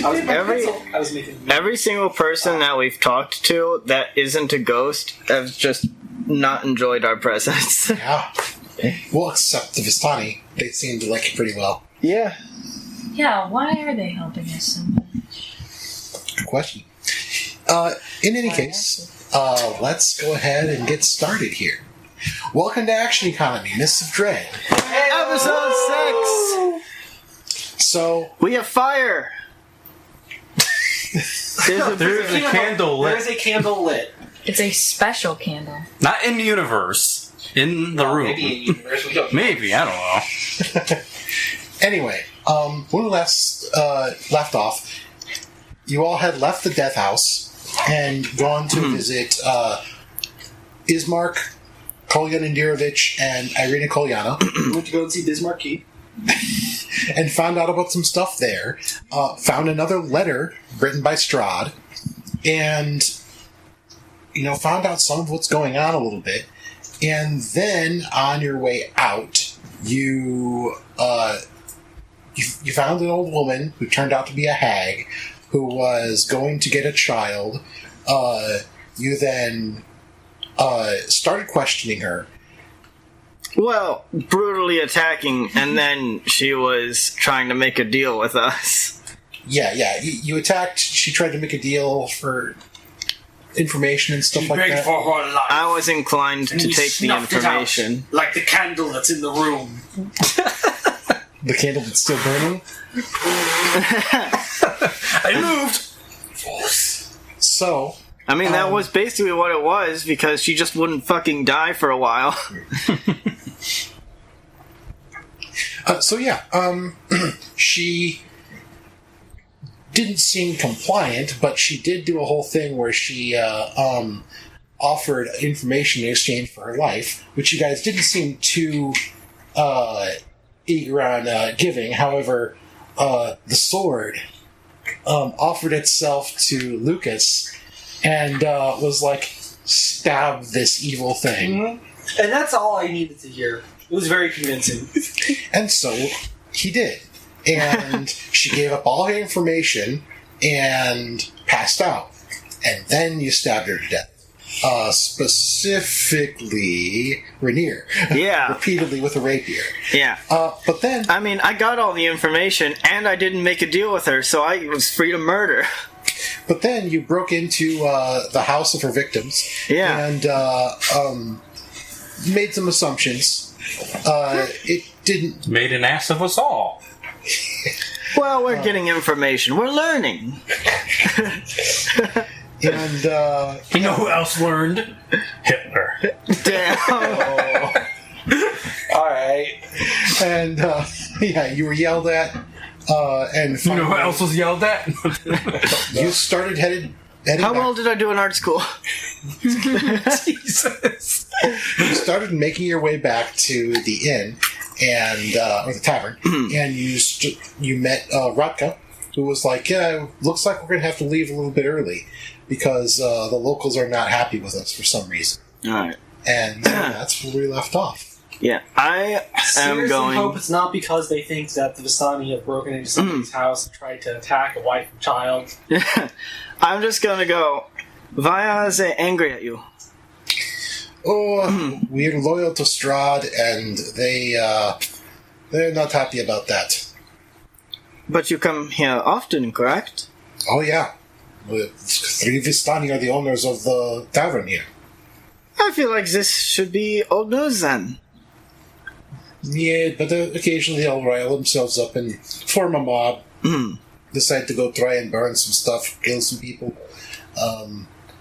Every single person that we've talked to that isn't a ghost has just not enjoyed our presence. Yeah. Well, except the Vistani. They seem to like it pretty well. Yeah. Yeah, why are they helping us so much? Good question. In any case, let's go ahead and get started here. Welcome to Action Economy, Mists of Dread. Episode 6! So... we have fire! There's a candle lit. There is a candle lit. It's a special candle. Not in the universe. In the room. Maybe in universe. We don't know. Maybe, I don't know. Anyway, when we last left off, you all had left the death house and gone to visit Ismark, Kolyan Indirovich, and Irina Kolyana. We went to go and see Bismarck Key. And found out about some stuff there. Found another letter written by Strahd. And, found out some of what's going on a little bit. And then, on your way out, you found an old woman who turned out to be a hag who was going to get a child. You then started questioning her. Well, brutally attacking, and then she was trying to make a deal with us. Yeah. You attacked. She tried to make a deal for information and stuff like that. For her life. I was inclined And to you take the snuffed it out, information. like the candle that's in the room. The candle that's still burning. I moved! So... I mean, that was basically what it was, because she just wouldn't fucking die for a while. She didn't seem compliant, but she did do a whole thing where she offered information in exchange for her life, which you guys didn't seem too eager on giving. However, the sword offered itself to Lucas and was like, stab this evil thing. Mm-hmm. And that's all I needed to hear. It was very convincing. And so he did. And she gave up all her information and passed out. And then you stabbed her to death. Specifically, Rainier. Yeah. Repeatedly with a rapier. Yeah. But then... I mean, I got all the information, and I didn't make a deal with her, so I was free to murder. But then you broke into the house of her victims. Yeah. And made some assumptions. It didn't... Made an ass of us all. Well, we're getting information. We're learning. And, You know who else learned? Hitler. Damn. Alright. And, you were yelled at. And You know who else was yelled at? you started heading How back. well did I do in art school? Jesus. You started making your way back to the inn, and or the tavern, and you met Rutka, who was like, "Yeah, looks like we're going to have to leave a little bit early because the locals are not happy with us for some reason." All right. And that's where we left off. Yeah, I am Seriously going... hope it's not because they think that the Vistani have broken into somebody's house and tried to attack a wife and child. I'm just going to go, why are they angry at you? Oh, we're loyal to Strahd, and they're not happy about that. But you come here often, correct? Oh yeah, three Vistani are the owners of the tavern here. I feel like this should be old news then. Yeah, but occasionally they'll rile themselves up and form a mob. Decide to go try and burn some stuff, kill some people.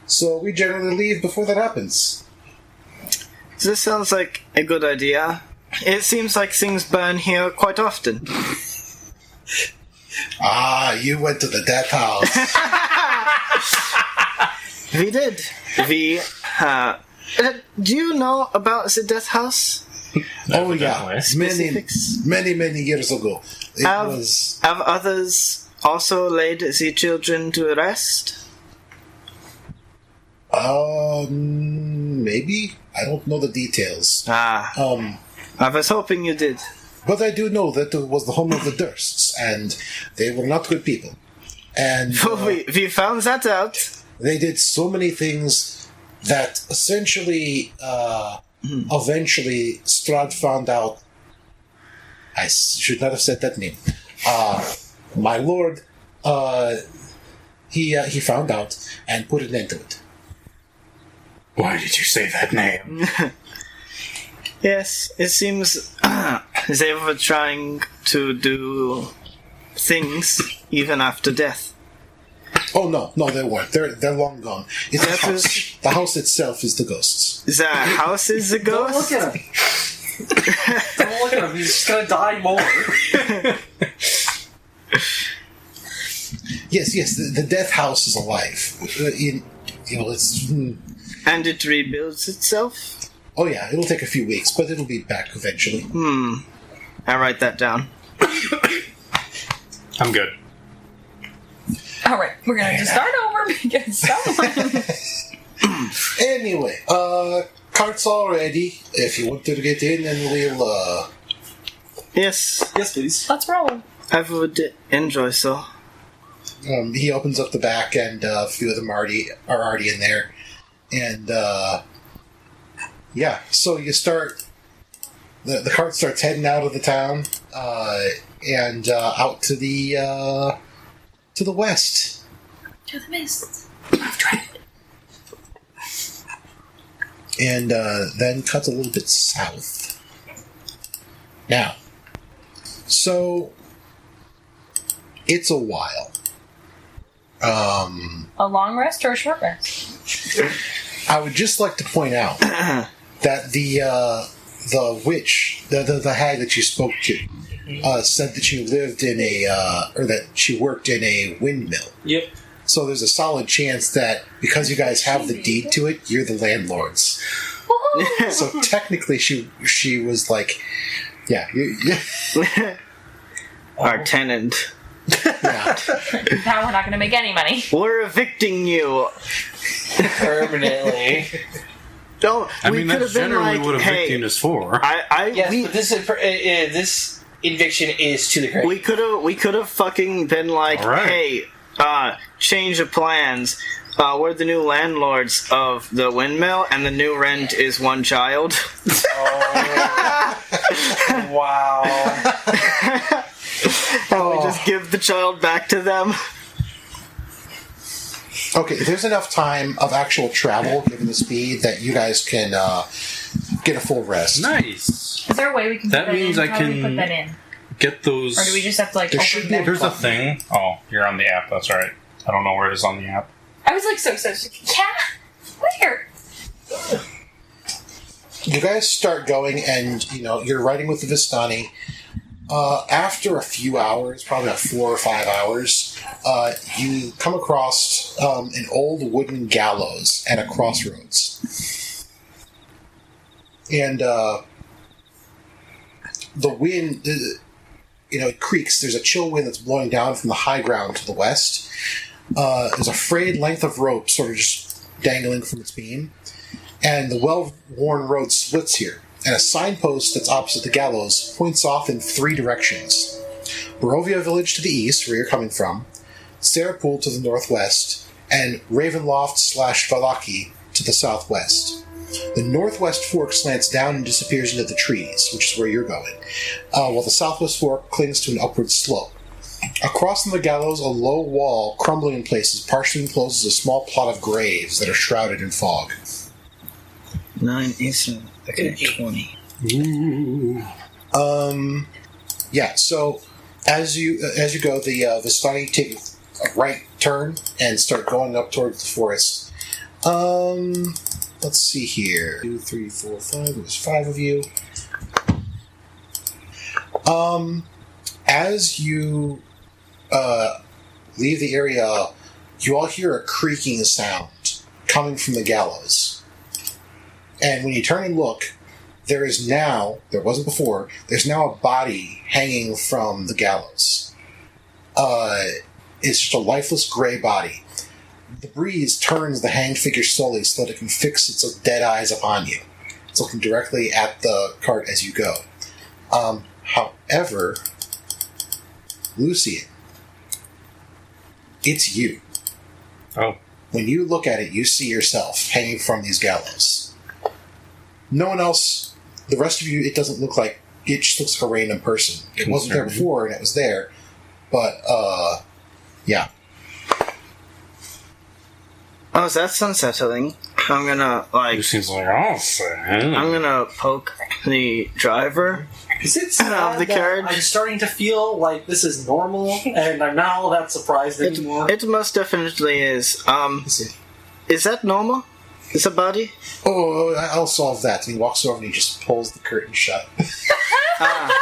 So we generally leave before that happens. This sounds like a good idea. It seems like things burn here quite often. Ah, you went to the death house. We did. Do you know about the death house? Oh yeah, Specifics? many years ago. It was... Have others also laid the children to rest? Maybe? I don't know the details. I was hoping you did. But I do know that it was the home of the Dursts, and they were not good people. And we found that out. they did so many things that essentially, eventually, Strahd found out. I should not have said that name. My lord, he found out and put an end to it. Why did you say that name? Yes, it seems they were trying to do things even after death. Oh no, they weren't. They're long gone. It's the That house. is- The house itself is the ghosts. The house is a Don't ghost? look at him. Don't look at him. He's just gonna die more. Yes, the death house is alive. It's. And it rebuilds itself? Oh yeah, it'll take a few weeks, but it'll be back eventually. I write that down. I'm good. All right, we're gonna just start over because someone. Anyway, cart's all ready. If you want to get in, then we'll. Yes, Yes, please. Let's roll. I would enjoy so. He opens up the back, and a few of them are already in there, and yeah. So you start. The cart starts heading out of the town, and out to the west. To the mist. I've tried it. And then cuts a little bit south. Now, so it's a while. A long rest or a short rest? I would just like to point out that the witch, the hag that you spoke to, said that she lived in or that she worked in a windmill. Yep. So there's a solid chance that because you guys have the deed to it, you're the landlords. Woohoo! So technically, she was like, yeah, Our tenant. yeah. Now we're not gonna make any money. We're evicting you. Permanently. Don't. I we mean, could that's have been generally like, what hey, evicting is for. Yes, we, but this eviction is to the grave. we could have fucking been like, All right. hey, change of plans. We're the new landlords of the windmill, and the new rent is one child. Oh. Wow. And we just give the child back to them. Okay, there's enough time of actual travel, given the speed, that you guys can get a full rest. Nice. Is there a way we can That put that means in? I How do we can- put that in? Get those. Or do we just have to like There open should be them? a- Here's the thing. Oh, you're on the app. That's right. I don't know where it is on the app. I was like so yeah. Where? You guys start going, and you're riding with the Vistani. After a few hours, probably about 4 or 5 hours, you come across an old wooden gallows at a crossroads. And the wind, it creaks. There's a chill wind that's blowing down from the high ground to the west. There's a frayed length of rope sort of just dangling from its beam. And the well-worn road splits here. And a signpost that's opposite the gallows points off in 3 directions. Barovia Village to the east, where you're coming from, Sarahpool to the northwest, and Ravenloft/Valaki to the southwest. The northwest fork slants down and disappears into the trees, which is where you're going, while the southwest fork clings to an upward slope. Across from the gallows, a low wall, crumbling in places, partially encloses a small plot of graves that are shrouded in fog. 9 is okay. 20. Yeah. So as you go, the Vistani take a right turn and start going up towards the forest. Let's see here. 2, 3, 4, 5. There's 5 of you. As you leave the area, you all hear a creaking sound coming from the gallows. And when you turn and look, there wasn't before, there's now a body hanging from the gallows. It's just a lifeless gray body. The breeze turns the hanged figure slowly so that it can fix its dead eyes upon you. It's looking directly at the cart as you go. However, Lucian, It's you. Oh. When you look at it, you see yourself hanging from these gallows. No one else, the rest of you, it doesn't look like, it just looks like a random person. It wasn't there before, and it was there. But, yeah. Oh, that's unsettling. I'm gonna, It seems like I'm gonna poke the driver. Is it Of sad the that carriage? I'm starting to feel like this is normal, and I'm not all that surprised anymore? It most definitely is. See. Is that normal? Is a body? Oh, I'll solve that. And he walks over and he just pulls the curtain shut. Ah.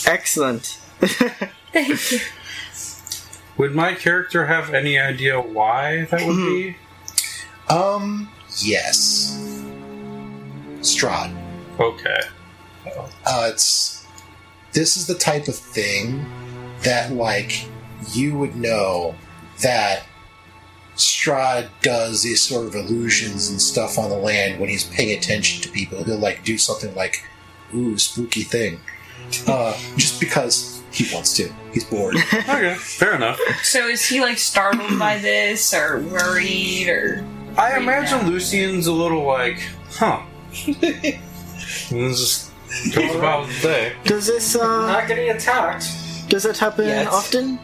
Excellent. Thank you. Would my character have any idea why that would be? Yes. Strahd. Okay. This is the type of thing that, like, you would know that Strahd does these sort of illusions and stuff on the land when he's paying attention to people. He'll, like, do something like, ooh, spooky thing. Just because he wants to. He's bored. Okay, fair enough. So is he like startled by this, or worried, or? I imagine Lucian's a little like, huh. And just goes about the day. Does this, Not getting attacked. does that happen Yes. often?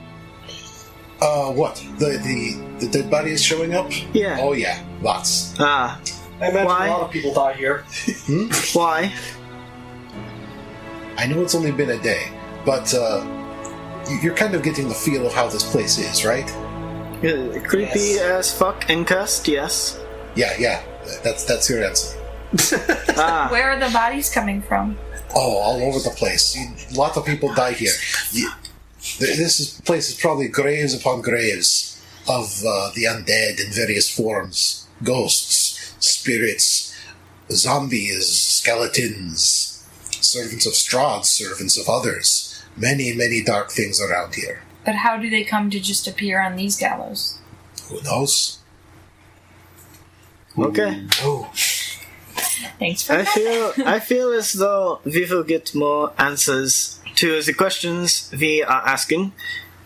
What? The dead body is showing up? Yeah. Oh, yeah. Lots. Ah. I imagine Why? a lot of people die here. Why? I know it's only been a day, but, you're kind of getting the feel of how this place is, right? Creepy Yes. as fuck and cussed, yes. Yeah. That's your answer. Ah. Where are the bodies coming from? Oh, all over the place. Lots of people die here. Place is probably graves upon graves of the undead in various forms. Ghosts, spirits, zombies, skeletons, servants of Strahd, servants of others. Many, many dark things around here. But how do they come to just appear on these gallows? Who knows? Okay. Oh, Thanks for I feel as though we will get more answers to the questions we are asking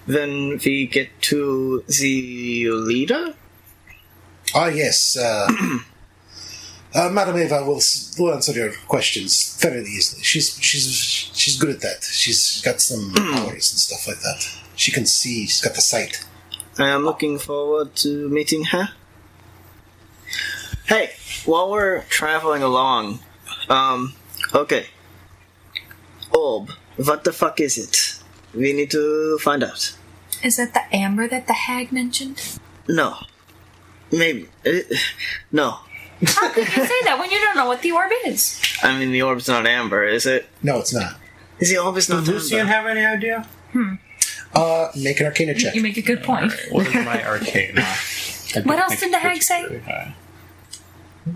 when we get to the leader. ah, yes. Madame Eva will answer your questions fairly easily. She's good at that. She's got some powers and stuff like that. She can see. She's got the sight. I am looking forward to meeting her. Hey, while we're traveling along, okay. Orb, what the fuck is it? We need to find out. Is that the amber that the hag mentioned? No. Maybe. No. How could you say that when you don't know what the orb is? I mean, the orb's not amber, is it? No, it's not. Is the orb is not Does Lucian amber? have any idea? Make an Arcana check. You make a good point. What is my arcane? What else did the hag say?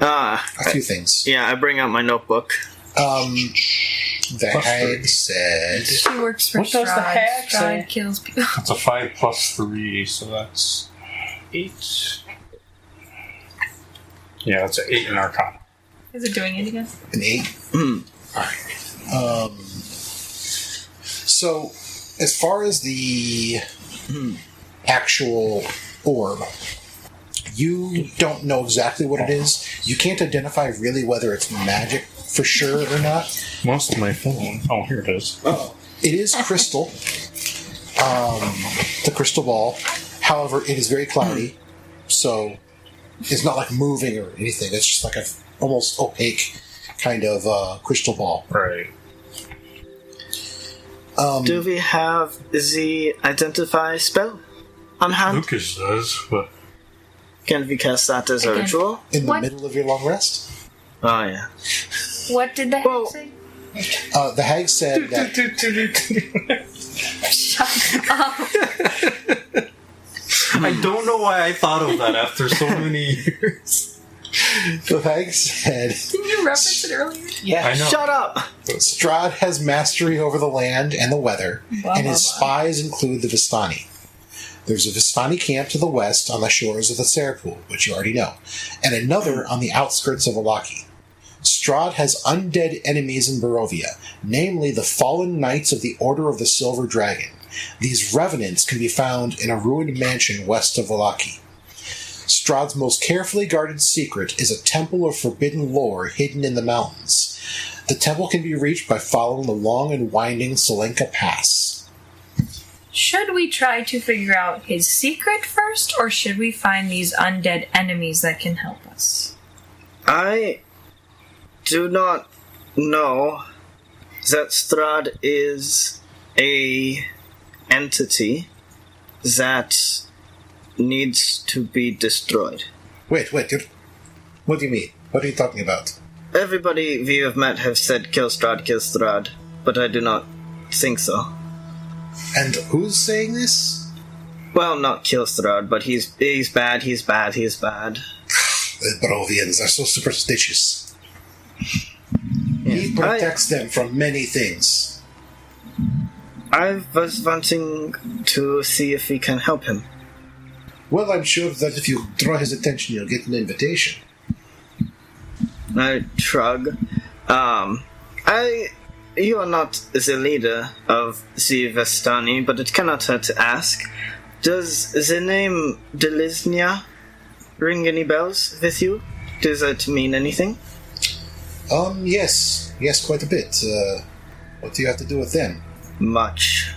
Ah, A few things. yeah, I bring out my notebook. The hag said... She works for What does the Strahd. hag say? Strahd kills people. It's a 5 plus 3, so that's 8. Yeah, that's an 8 in Arcana. Is it doing it again? An 8? Alright. So, as far as the actual orb, you don't know exactly what it is. You can't identify really whether it's magic for sure or not. Most of my phone. Oh, here it is. It is crystal. The crystal ball. However, it is very cloudy, so it's not like moving or anything. It's just like a almost opaque kind of crystal ball. Right. Do we have the identify spell on hand? Lucas does, but Can we cast that as a Again. ritual? In the What? middle of your long rest, Oh, yeah. What did the hag Well- say? the hag said that Shut up. I don't know why I thought of that after so many years. the hag said Didn't you reference it earlier? Yeah. I know. Shut up! Strahd has mastery over the land and the weather, Blah, and blah, his blah. spies include the Vistani. There's a Vistani camp to the west on the shores of the Serpool, which you already know, and another on the outskirts of Alaki. Strahd has undead enemies in Barovia, namely the fallen knights of the Order of the Silver Dragon. These revenants can be found in a ruined mansion west of Vallaki. Strahd's most carefully guarded secret is a temple of forbidden lore hidden in the mountains. The temple can be reached by following the long and winding Solenka Pass. Should we try to figure out his secret first, or should we find these undead enemies that can help us? I do not know that Strahd is a entity that needs to be destroyed. Wait, what do you mean? What are you talking about? Everybody we have met have said kill Strahd, but I do not think so. And who's saying this? Well, not kill Strahd, but he's bad. The Barovians are so superstitious. He protects them from many things. I was wanting to see if we can help him. Well, I'm sure that if you draw his attention, you'll get an invitation. I shrug. You are not the leader of the Vestani, but it cannot hurt to ask. Does the name Delisnia ring any bells with you? Does it mean anything? Yes, quite a bit. What do you have to do with them? Much.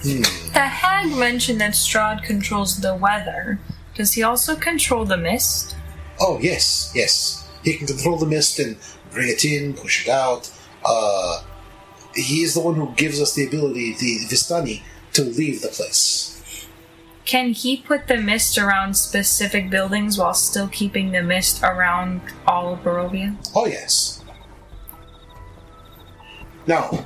The hag mentioned that Strahd controls the weather. Does he also control the mist? Oh, yes. He can control the mist and bring it in, push it out. He is the one who gives us the ability, the Vistani, to leave the place. Can he put the mist around specific buildings while still keeping the mist around all of Barovia? Oh, yes. Now,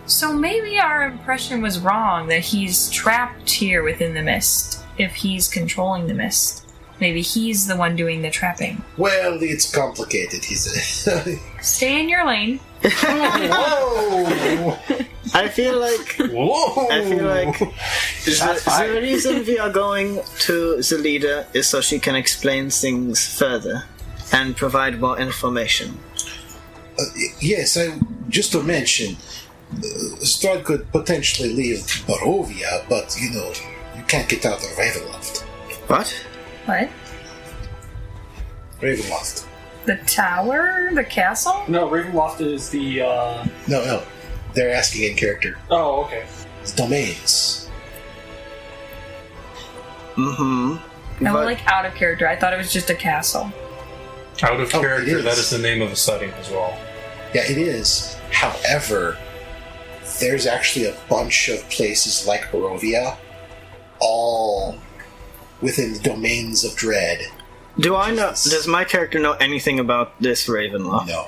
So maybe our impression was wrong, that he's trapped here within the mist, if he's controlling the mist. Maybe he's the one doing the trapping. well, it's complicated. Stay in your lane. Whoa! I feel like Whoa! the reason we are going to the leader is so she can explain things further and provide more information. Yes, just to mention, Strahd could potentially leave Barovia, but, you can't get out of Ravenloft. What? What? Ravenloft. The tower? The castle? No, Ravenloft is the. No. They're asking in character. Oh, okay. The domains. No, But- like out of character. I thought it was just a castle. Out of Oh, character, it is. that is the name of a setting as well. Yeah, it is. However, there's actually a bunch of places like Barovia, all within the domains of Dread. Does my character know anything about this Ravenloft? No.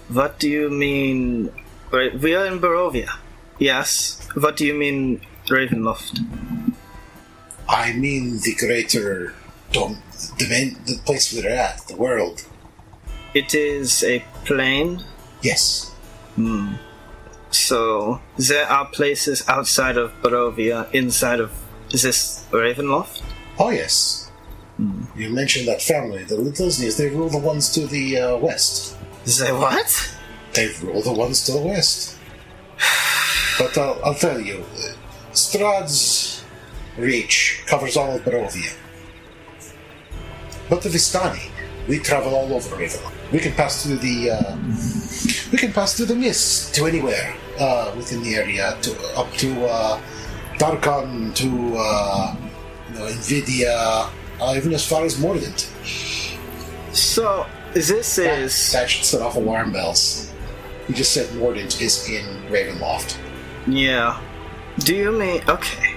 What do you mean? Right, we are in Barovia. Yes. What do you mean Ravenloft? I mean the greater domain, the place we're at, the world. It is a plane. Yes. So there are places outside of Barovia, inside of this Ravenloft? Oh, yes. You mentioned that family, the Littlesneys, they rule the ones to the west. Say what? They rule the ones to the west. But I'll tell you, Strahd's reach covers all of Barovia. But the Vistani, we travel all over Ravenloft. We can pass through the mist to anywhere within the area, up to Darkon, to Invidia, even as far as Mordant. So this is That should set off alarm bells. You just said Mordant is in Ravenloft. yeah. Do you mean okay?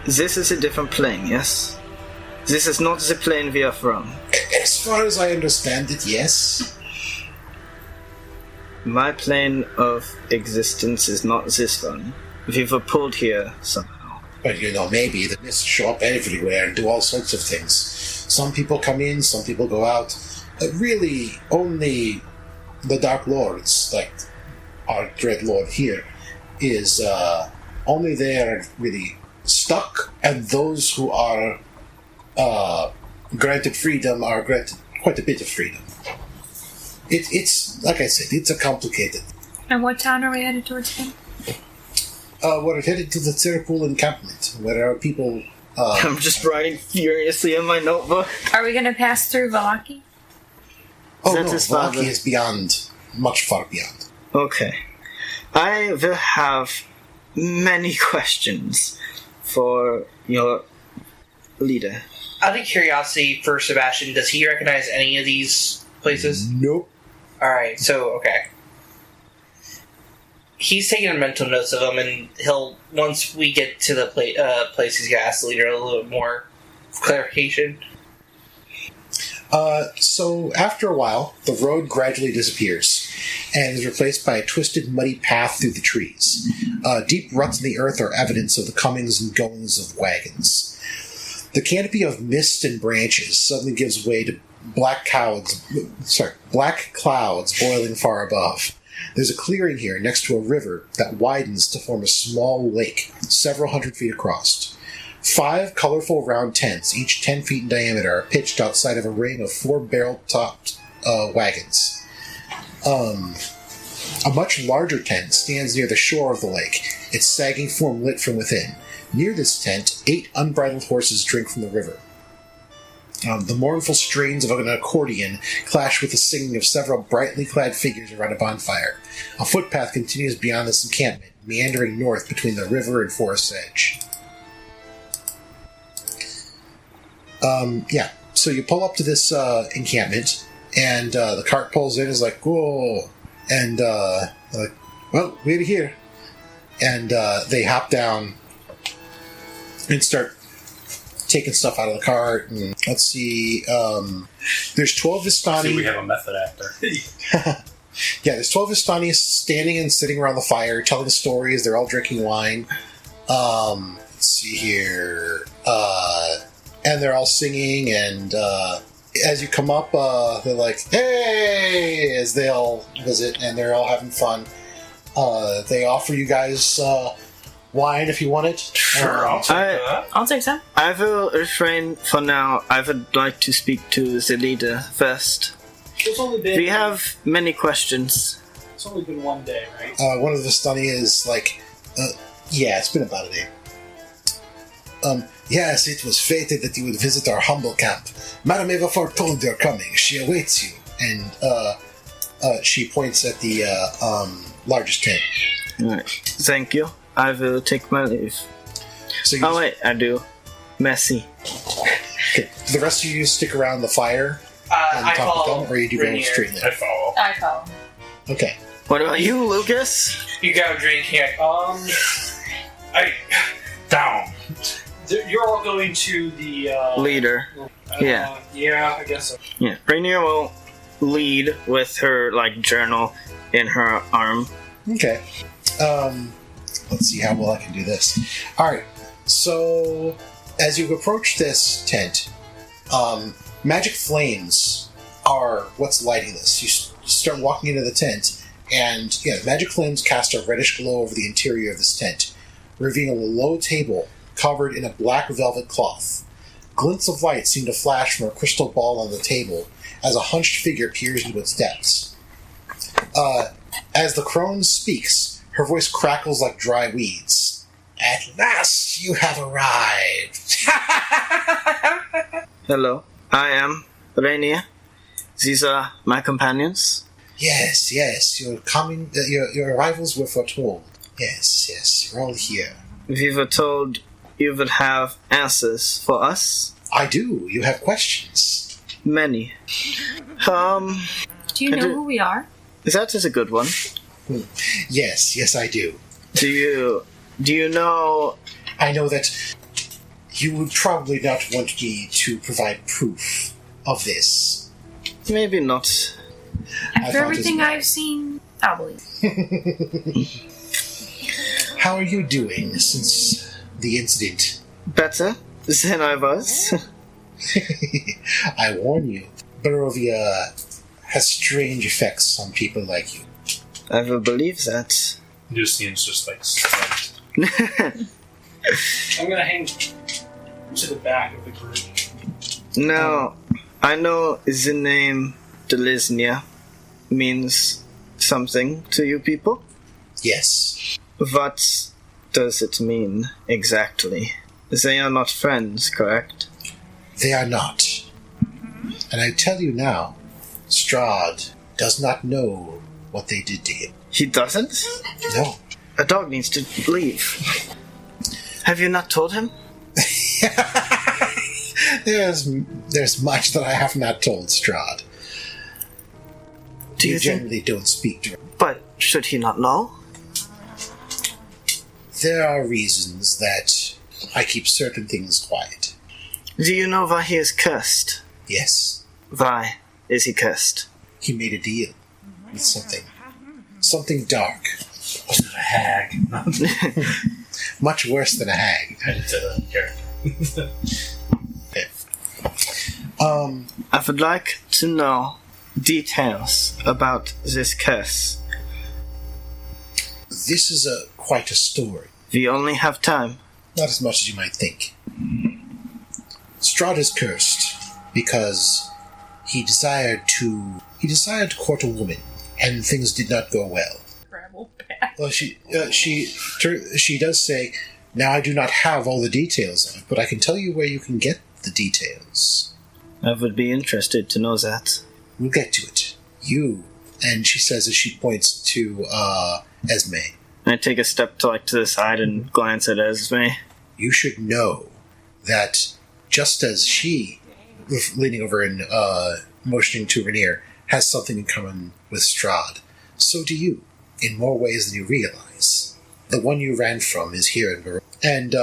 This is a different plane, yes? This is not the plane we are from. As far as I understand it, yes. My plane of existence is not this one. We were pulled here somehow. But maybe the mists show up everywhere and do all sorts of things. Some people come in, some people go out. Really, only the Dark Lords, like our Dread Lord here, is only they are really stuck, and those who are granted freedom are granted quite a bit of freedom. It's like I said, it's a complicated. And what town are we headed towards again? We're headed to the Circle encampment, where our people. I'm just writing furiously in my notebook. Are we going to pass through Valaki? Oh That's no, his father. Valaki is beyond, much far beyond. Okay. I will have many questions for your leader. Out of curiosity for Sebastian, does he recognize any of these places? Nope. Alright, so, okay. He's taking mental notes of them, and he'll, once we get to the place, he's going to ask the leader a little bit more clarification. So after a while, the road gradually disappears and is replaced by a twisted, muddy path through the trees. Deep ruts in the earth are evidence of the comings and goings of wagons. The canopy of mist and branches suddenly gives way to black clouds boiling far above. There's a clearing here next to a river that widens to form a small lake, several hundred feet across. 5 colorful round tents, each 10 feet in diameter, are pitched outside of a ring of 4 barrel-topped wagons. A much larger tent stands near the shore of the lake, its sagging form lit from within. Near this tent, 8 unbridled horses drink from the river. The mournful strains of an accordion clash with the singing of several brightly clad figures around a bonfire. A footpath continues beyond this encampment, meandering north between the river and forest's edge. So you pull up to this encampment, and the cart pulls in, is like, whoa, and like, well, we're here. And they hop down and start taking stuff out of the cart. And let's see, there's 12 Vistani. See, we have a method actor. Yeah, there's 12 Vistani standing and sitting around the fire, telling stories. They're all drinking wine. Let's see here. And they're all singing, and as you come up, they're like, hey, as they all visit, and they're all having fun. They offer you guys wine if you want it. Sure, I'll take that. I'll take some. I will refrain for now. I would like to speak to the leader first. It's only been. We have many questions. It's only been one day, right? One of the Vistani is like, yeah, it's been about a day. Yes, it was fated that you would visit our humble camp. Madame Eva foretold your coming. She awaits you. And she points at the largest tent. Right. Thank you. I will take my leave. So you Oh wait, I do. Merci. okay. The rest of you stick around the fire and I talk with follow them, or you do go Rainier. straight in I there? follow. I follow. Okay. What about you, Lucas? You go drink here. Down. You're all going to the Leader. Yeah. Yeah, I guess so. Yeah. Rainier will lead with her journal in her arm. Okay. Let's see how well I can do this. Alright. So, as you approach this tent, magic flames are what's lighting this. You start walking into the tent, and magic flames cast a reddish glow over the interior of this tent, revealing a low table covered in a black velvet cloth. Glints of light seem to flash from a crystal ball on the table as a hunched figure peers into its depths. As the crone speaks, her voice crackles like dry weeds. At last you have arrived! Hello. I am Rainier. These are my companions. Yes, your coming, your arrivals were foretold. Yes, you're all here. We were told you would have answers for us. I do. You have questions. Many. Do you know who we are? That is a good one. Yes, I do. Do you know? I know that you would probably not want me to provide proof of this. Maybe not. After everything I've seen, I'll believe. How are you doing since the incident? Better than I was. I warn you, Barovia has strange effects on people like you. I will believe that. Lucian's just spent. I'm gonna hang to the back of the group. Now, I know the name Delisnia. means something to you people? Yes. What does it mean exactly? They are not friends, correct? They are not. And I tell you now, Strahd does not know what they did to him. He doesn't? No. A dog needs to leave. Have you not told him? There's much that I have not told Strahd. Do you think... generally don't speak to him. But should he not know? There are reasons that I keep certain things quiet. Do you know why he is cursed? Yes. Why is he cursed? He made a deal with something. Something dark. A hag. Much worse than a hag. It's a character. I would like to know details about this curse. This is quite a story. We only have time. Not as much as you might think. Strahd is cursed because he desired to court a woman, and things did not go well. Well, she does say, "Now I do not have all the details of it, but I can tell you where you can get the details." I would be interested to know that. We'll get to it. You, and she says as she points to Esme. I take a step to the side and glance at Esme. You should know that just as she, leaning over and motioning to Rainier, has something in common with Strahd, so do you, in more ways than you realize. The one you ran from is here in Barovia. And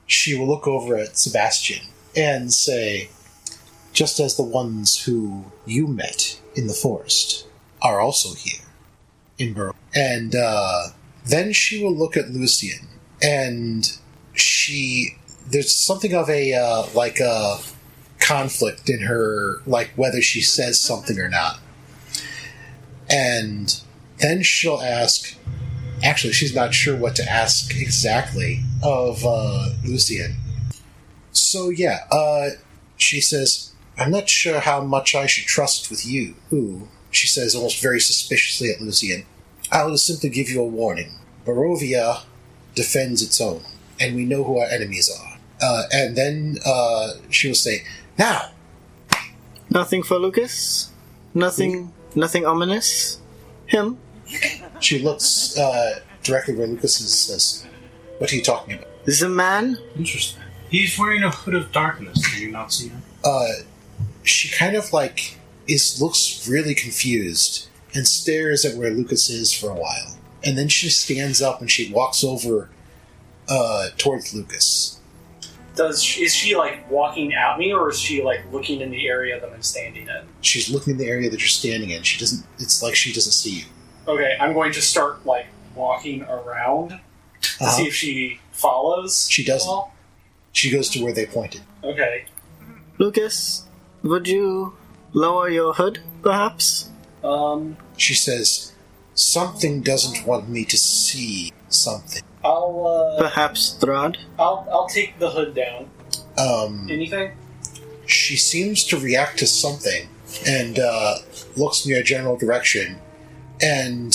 she will look over at Sebastian and say, just as the ones who you met in the forest are also here in Barovia. And then she will look at Lucian, and there's something of a conflict in her, whether she says something or not. And then she'll ask, actually she's not sure what to ask exactly of Lucian. So yeah, she says, "I'm not sure how much I should trust with you." Ooh, she says almost very suspiciously at Lucian. "I'll simply give you a warning. Barovia defends its own, and we know who our enemies are." And then she will say, "Now!" Nothing for Lucas? Nothing ominous? Him? She looks directly where Lucas is and says, "What are you talking about?" The man? Interesting. He's wearing a hood of darkness. Do you not see him? She kind of looks really confused and stares at where Lucas is for a while. And then she stands up and she walks over towards Lucas. Is she walking at me, or is she looking in the area that I'm standing in? She's looking in the area that you're standing in. It's like she doesn't see you. Okay, I'm going to start walking around to see if she follows. She doesn't. She goes to where they pointed. Okay. Lucas, would you lower your hood, perhaps? She says, "Something doesn't want me to see something." Perhaps Strahd? I'll take the hood down. Anything? She seems to react to something and looks in your general direction, and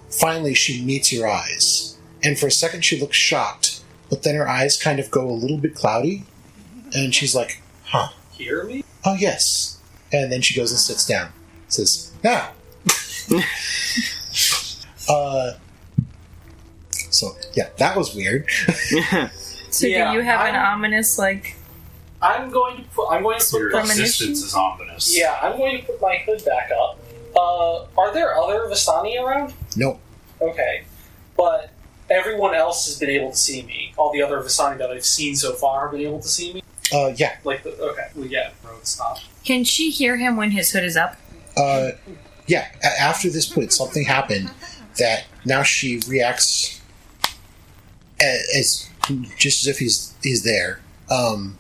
finally she meets your eyes. And for a second she looks shocked, but then her eyes kind of go a little bit cloudy, and she's like, "Huh. Hear me?" Oh, yes. And then she goes and sits down. Says, "Now." So, yeah, that was weird. So Yeah, do you have an ominous, I'm going to put Your premonition? existence is ominous. Yeah, I'm going to put my hood back up. Are there other Vistani around? No. Okay. But everyone else has been able to see me. All the other Vistani that I've seen so far have been able to see me. Yeah. Road stop. Can she hear him when his hood is up? Yeah. After this point, something happened that now she reacts as just as if he's there,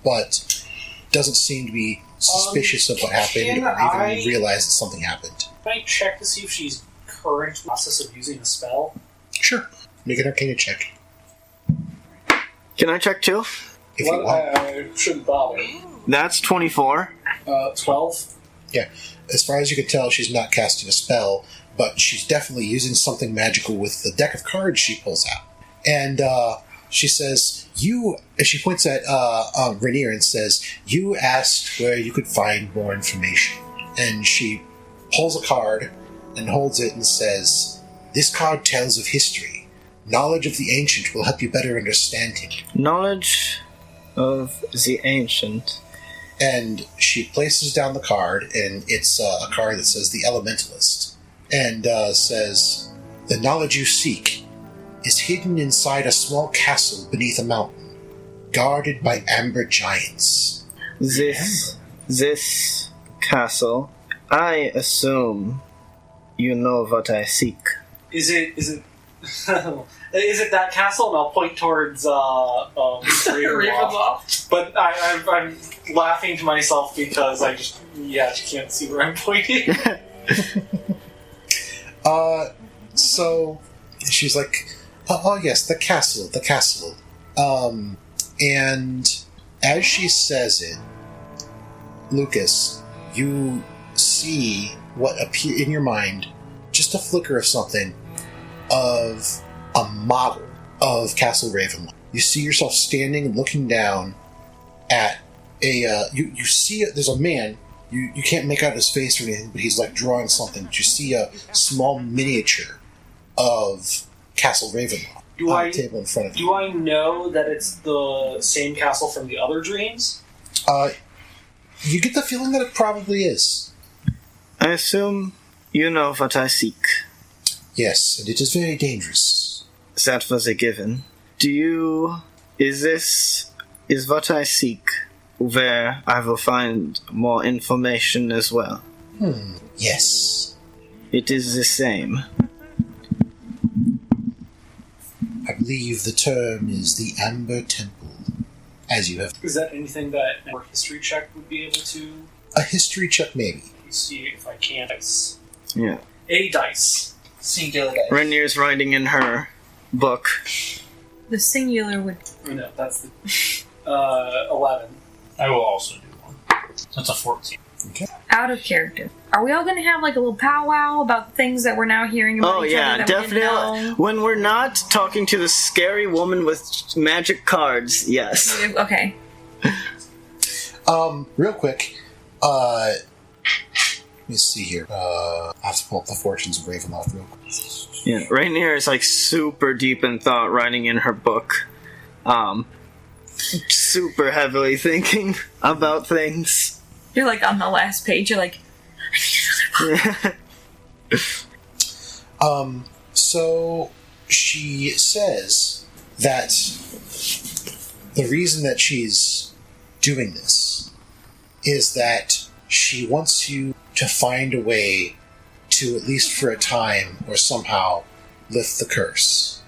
but doesn't seem to be suspicious of what happened or even realize that something happened. Can I check to see if she's current in the process of using a spell? Sure. Make an Arcana check. Can I check too? If you want. I shouldn't bother. That's 24. 12. As far as you can tell, she's not casting a spell, but she's definitely using something magical with the deck of cards she pulls out. And she says, she points at Rainier and says, you asked where you could find more information. And she pulls a card and holds it and says, this card tells of history. Knowledge of the ancient will help you better understand him. Knowledge of the ancient. And she places down the card, and it's a card that says the Elementalist. And says, the knowledge you seek is hidden inside a small castle beneath a mountain, guarded by amber giants. This castle, I assume you know what I seek. Is it is it that castle? And I'll point towards Ravenloft. But I'm laughing to myself because I just can't see where I'm pointing. So she's like, oh yes, the castle. And as she says it, Lucas, you see what appear in your mind, just a flicker of something, of a model of Castle Ravenloft. You see yourself standing and looking down at a, you see there's a man, you can't make out his face or anything, but he's like drawing something, but you see a small miniature of Castle Ravenloft on a table in front of you. Do I know that it's the same castle from the other dreams? You get the feeling that it probably is. I assume you know what I seek. Yes, and it is very dangerous. That was a given. Is what I seek where I will find more information as well? Yes. It is the same. I believe the term is the Amber Temple, as you have. Is that anything that a history check would be able to... A history check, maybe. See if I can. Dice. Yeah. A dice. Singular dice. Rainier's writing in her book. The singular would... No, that's the... 11. I will also do one. That's a 14. Okay. Out of character. Are we all going to have like a little powwow about things that we're now hearing about each other that we didn't definitely. know? When we're not talking to the scary woman with magic cards, yes. Okay. Real quick, let me see here. I have to pull up the Fortunes of Ravenloft real quick. Yeah, Rainier is like super deep in thought, writing in her book. Super heavily thinking about things. You're like on the last page, you're like, I need another book. So she says that the reason that she's doing this is that she wants you to find a way to, at least for a time or somehow, lift the curse.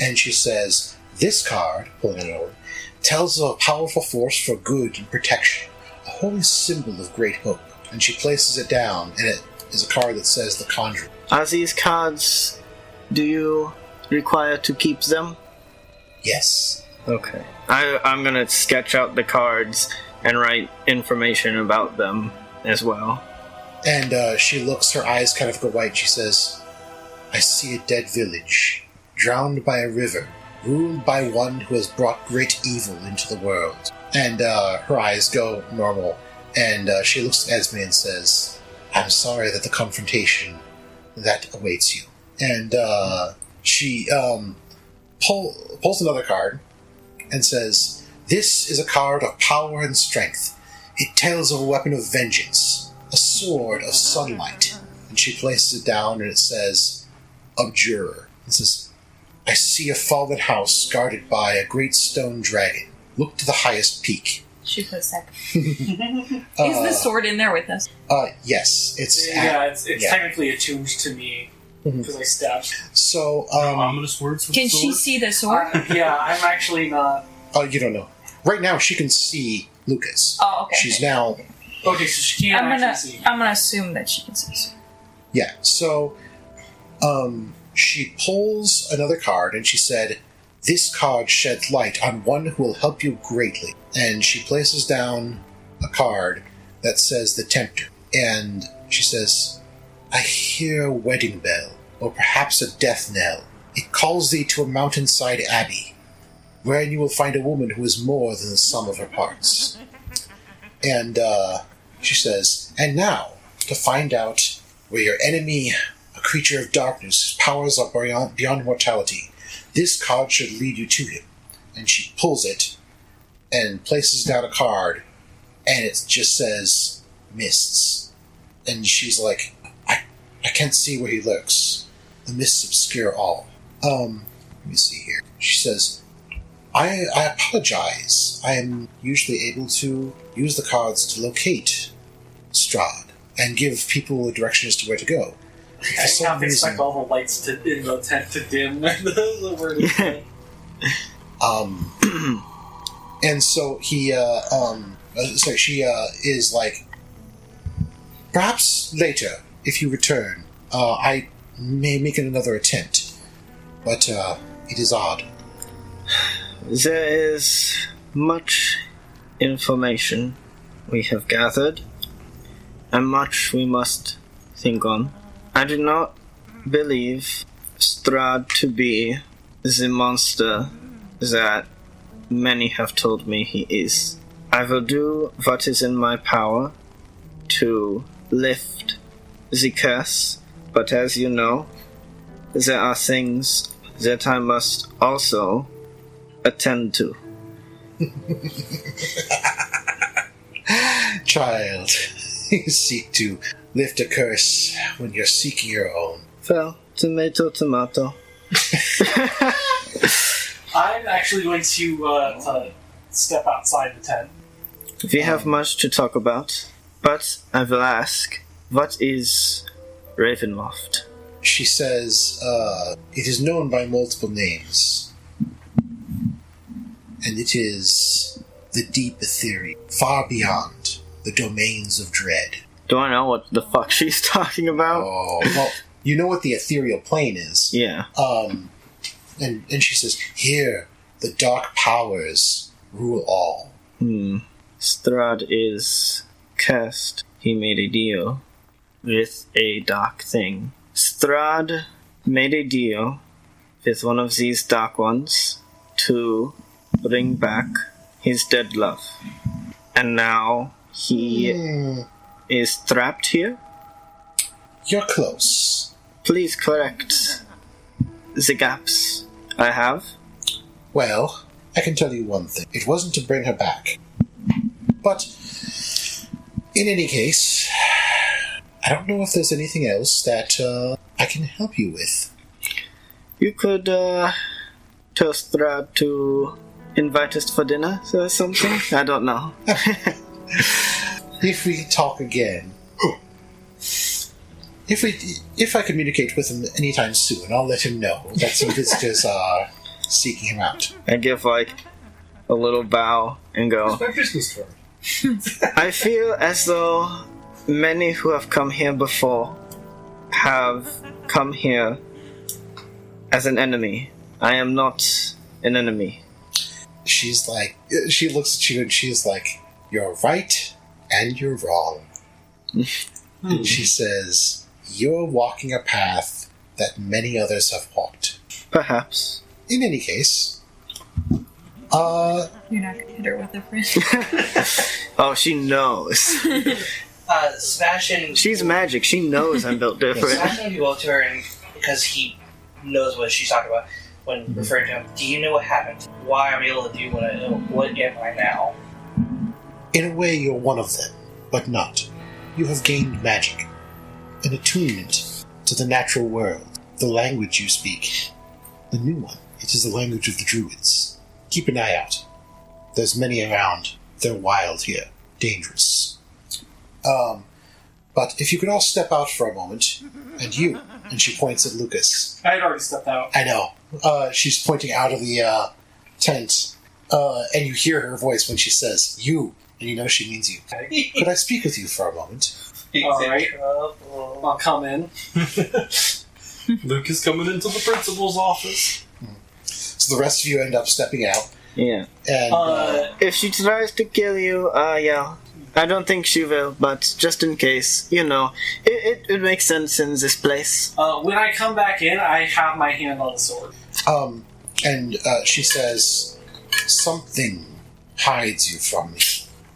And she says, this card, pulling it over, tells of a powerful force for good and protection, a holy symbol of great hope. And she places it down, and it is a card that says the Conjurer. Are these cards, do you require to keep them? Yes. Okay. I'm gonna sketch out the cards and write information about them as well. And she looks, her eyes kind of go white. She says, I see a dead village, drowned by a river, ruled by one who has brought great evil into the world. And her eyes go normal, and she looks at Esme and says, I'm sorry that the confrontation that awaits you. And she pulls another card and says, this is a card of power and strength. It tells of a weapon of vengeance, a sword of sunlight. And she places it down, and it says, Abjurer. It says, I see a fallen house guarded by a great stone dragon. Look to the highest peak. She puts that. Is the sword in there with us? Yes. It's technically attuned to me because I stabbed. So, ominous words. Can she see the sword? Yeah, I'm actually not. Oh, you don't know. Right now, she can see Lucas. Oh, okay. She's now. Okay, so she can't actually see. I'm gonna assume that she can see the sword. Yeah. So, she pulls another card, and she said, this card sheds light on one who will help you greatly. And she places down a card that says the Tempter. And she says, I hear a wedding bell, or perhaps a death knell. It calls thee to a mountainside abbey, wherein you will find a woman who is more than the sum of her parts. And she says, and now, to find out where your enemy, a creature of darkness, whose powers are beyond mortality, this card should lead you to him. And she pulls it and places down a card, and it just says, mists. And she's like, I can't see where he lurks. The mists obscure all. Let me see here. She says, I apologize. I am usually able to use the cards to locate Strahd and give people a direction as to where to go. I can't expect all the lights in the tent to dim when the word is said. And so he, she is like, perhaps later, if you return, I may make another attempt. But, it is odd. There is much information we have gathered, and much we must think on. I do not believe Strahd to be the monster that many have told me he is. I will do what is in my power to lift the curse, but as you know, there are things that I must also attend to. Child, you seek to lift a curse when you're seeking your own. Well, tomato, tomato. I'm actually going to step outside the tent. We have much to talk about, but I will ask, what is Ravenloft? She says, it is known by multiple names. And it is the deep ethereal, far beyond the domains of dread. Do I know what the fuck she's talking about? Oh, well, you know what the ethereal plane is. Yeah. And she says, here, the dark powers rule all. Strahd is cursed. He made a deal with a dark thing. Strahd made a deal with one of these dark ones to bring back his dead love. And now he is trapped here? You're close. Please correct the gaps I have. Well, I can tell you one thing. It wasn't to bring her back. But, in any case, I don't know if there's anything else that I can help you with. You could tell Strahd to invite us for dinner or something? I don't know. If we talk again, if I communicate with him anytime soon, I'll let him know that some visitors are seeking him out. I give like a little bow and go, My business card. I feel as though many who have come here before have come here as an enemy. I am not an enemy. She's like, she looks at you and she's like, you're right and you're wrong. And she says, you're walking a path that many others have walked. Perhaps. In any case, You're not gonna hit her with a friend. Oh, she knows. Sebastian. She's magic. She knows I'm built different. Sebastian will go up to her and because he knows what she's talking about when referring to him. Do you know what happened? Why I'm able to do what I know? What am I now? in a way you're one of them, but not. You have gained magic, an attunement to the natural world, the language you speak. The new one, it is the language of the druids. Keep an eye out. There's many around. They're wild here. Dangerous. But if you could all step out for a moment, and you, and she points at Lucas. I had already stepped out. I know. She's pointing out of the tent, and you hear her voice when she says, you, and you know she means you. Could I speak with you for a moment? All right. I'll come in. Luke is coming into the principal's office. So the rest of you end up stepping out. Yeah. And If she tries to kill you, yeah, I don't think she will, but just in case, it makes sense in this place. When I come back in, I have my hand on the sword. And she says, something hides you from me,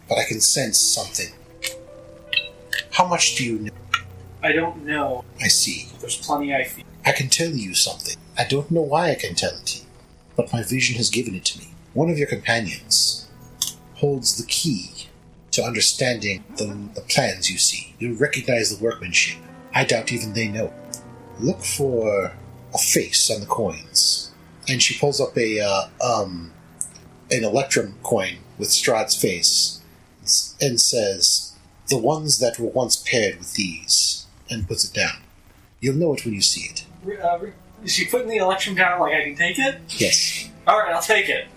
but I can sense something. How much do you know? I don't know. I see. There's plenty I feel. I can tell you something. I don't know why I can tell it to you, but my vision has given it to me. One of your companions holds the key to understanding the plans you see. You recognize the workmanship. I doubt even they know. Look for a face on the coins. And she pulls up an Electrum coin with Strahd's face and says, the ones that were once paired with these, and puts it down. You'll know it when you see it. Is she putting the Electrum down like I can take it? Yes. Alright, I'll take it.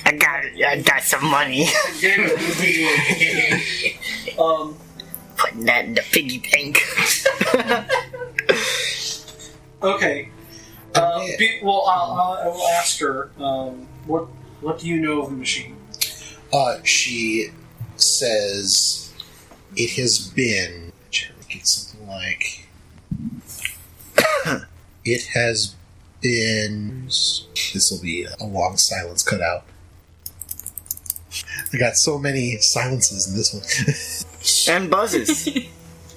I got some money. Putting that in the piggy bank. Okay. I will ask her, what do you know of the machine? She says it has been... something like... it has been... This will be a long silence cut out. I got so many silences in this one. And buzzes.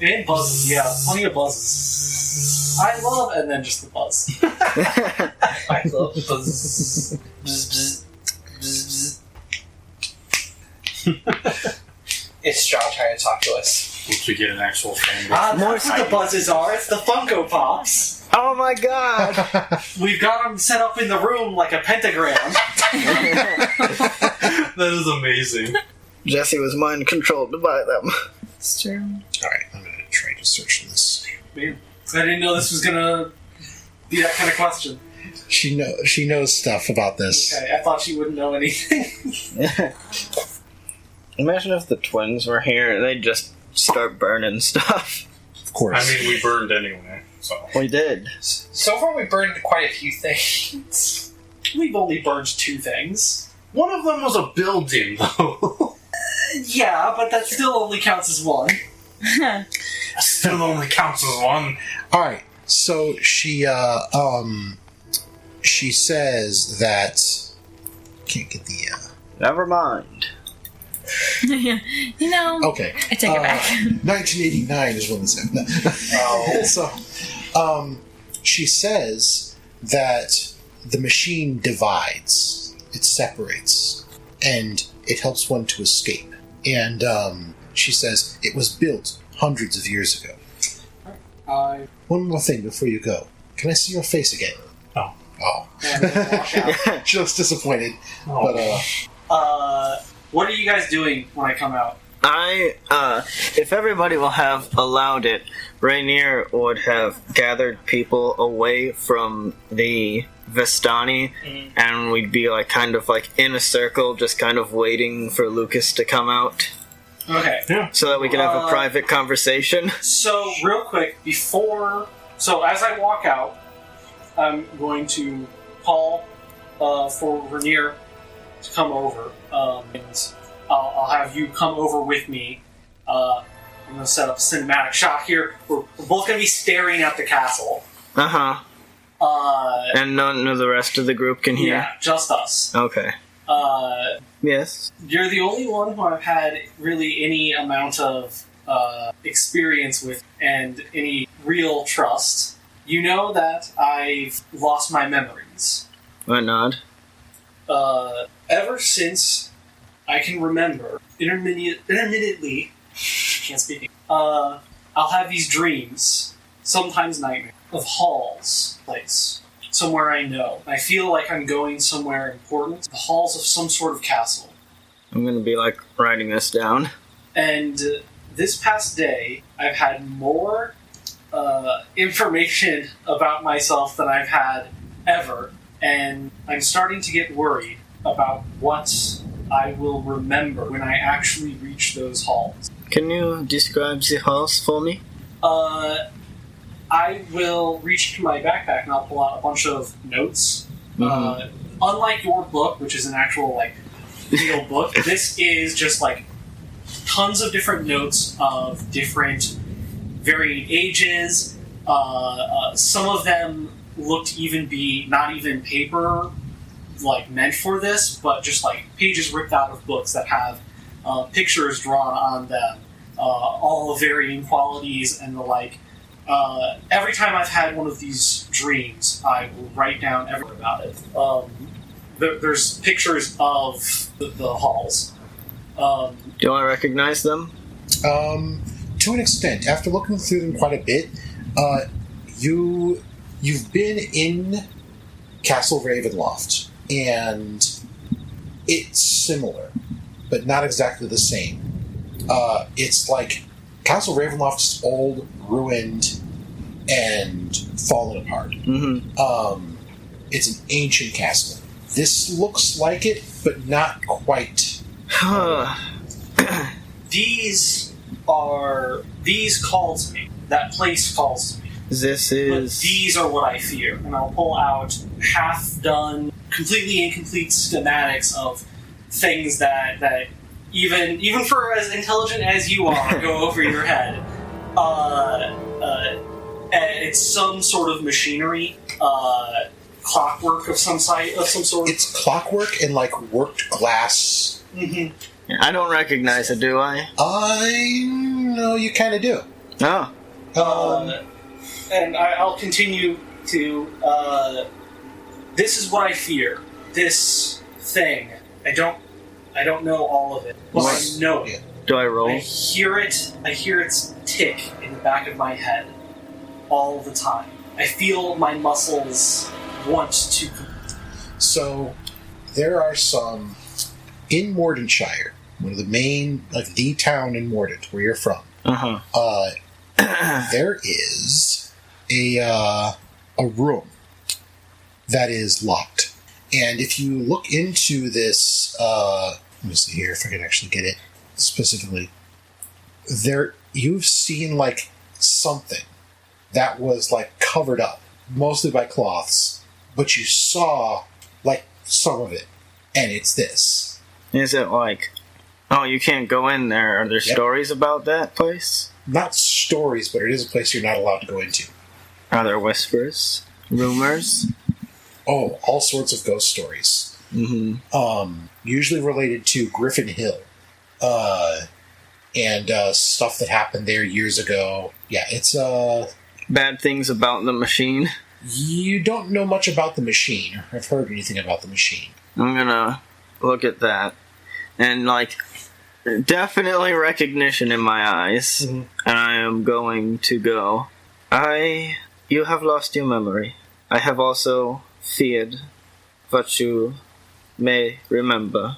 And buzzes, yeah. Plenty of buzzes. I love, and then just the buzz. I love buzz. Bzz, bzz, bzz. It's Strahd trying to talk to us. Once we get an actual fan base. That's what the buzzes are. It's the Funko Pops. Oh my god! We've got them set up in the room like a pentagram. That is amazing. Jesse was mind controlled to buy them. It's true. Alright, I'm going to try to search this. Man, I didn't know this was gonna be that kind of question. She knows stuff about this. Okay, I thought she wouldn't know anything. Imagine if the twins were here, they'd just start burning stuff. Of course. I mean, we burned anyway, so. We did. So far, we burned quite a few things. We've only burned 2 things. One of them was a building, though. Yeah, but that still only counts as 1. Still only counts as 1. Alright, so she says that... Can't get the... Never mind. Okay. I take it back. 1989 is when this happened. So, she says that the machine divides, it separates, and it helps one to escape. And she says it was built hundreds of years ago. One more thing before you go. Can I see your face again? Oh. Wash out. She looks disappointed. Oh. But, What are you guys doing when I come out? If everybody will have allowed it, Rainier would have gathered people away from the Vistani, and we'd be kind of in a circle, just kind of waiting for Lucas to come out. Okay. Yeah. So that we can have a private conversation. So, real quick, as I walk out, I'm going to call for Rainier to come over, and I'll have you come over with me. I'm going to set up a cinematic shot here. We're both going to be staring at the castle. Uh-huh. And none of the rest of the group can hear? Yeah, just us. Okay. Yes? You're the only one who I've had really any amount of experience with and any real trust. You know that I've lost my memories. Why not? Ever since I can remember, intermittently, can't speak. I'll have these dreams, sometimes nightmares, of halls, place, somewhere I know. I feel like I'm going somewhere important, the halls of some sort of castle. I'm gonna be writing this down. And this past day, I've had more information about myself than I've had ever, and I'm starting to get worried about what I will remember when I actually reach those halls. Can you describe the halls for me? I will reach into my backpack and I'll pull out a bunch of notes. Mm-hmm. Unlike your book, which is an actual real book, this is just tons of different notes of different varying ages. Some of them look to even be not even paper like meant for this, but just like pages ripped out of books that have pictures drawn on them, all of varying qualities and the like. Every time I've had one of these dreams, I will write down everything about it. There's pictures of the halls. Do I recognize them? To an extent. After looking through them quite a bit, you've been in Castle Ravenloft, and it's similar, but not exactly the same. It's like Castle Ravenloft is old, ruined, and fallen apart. Mm-hmm. It's an ancient castle. This looks like it, but not quite. These call to me. That place calls to me. This But is... these are what I fear. And I'll pull out half-done, completely incomplete schematics of things that even for as intelligent as you are, go over your head. It's some sort of machinery, clockwork of some sort. It's clockwork and like worked glass. Mm-hmm. I don't recognize it, do I? I know you kind of do. Oh. And I'll continue to. This is what I fear. This thing. I don't know all of it, but I know it. Do I roll? I hear it. I hear its tick in the back of my head all the time. I feel my muscles want to. So there are some in Mordenshire, one of the main, like the town in Mordant, where you're from. Uh-huh. There is a room that is locked, and if you look into this, let me see here if I can actually get it specifically. There, you've seen like something that was like covered up, mostly by cloths, but you saw like some of it, and it's this. Is it like... Oh, you can't go in there. Are there Yep. stories about that place? Not stories, but it is a place you're not allowed to go into. Are there whispers? Rumors? Oh, all sorts of ghost stories. Mm-hmm. Usually related to Griffin Hill. And stuff that happened there years ago. Yeah, it's, Bad things about the machine? you don't know much about the machine, or have heard anything about the machine. I'm gonna look at that. And, like, definitely recognition in my eyes. Mhm. And I am going to go. You have lost your memory. I have also feared what you may remember,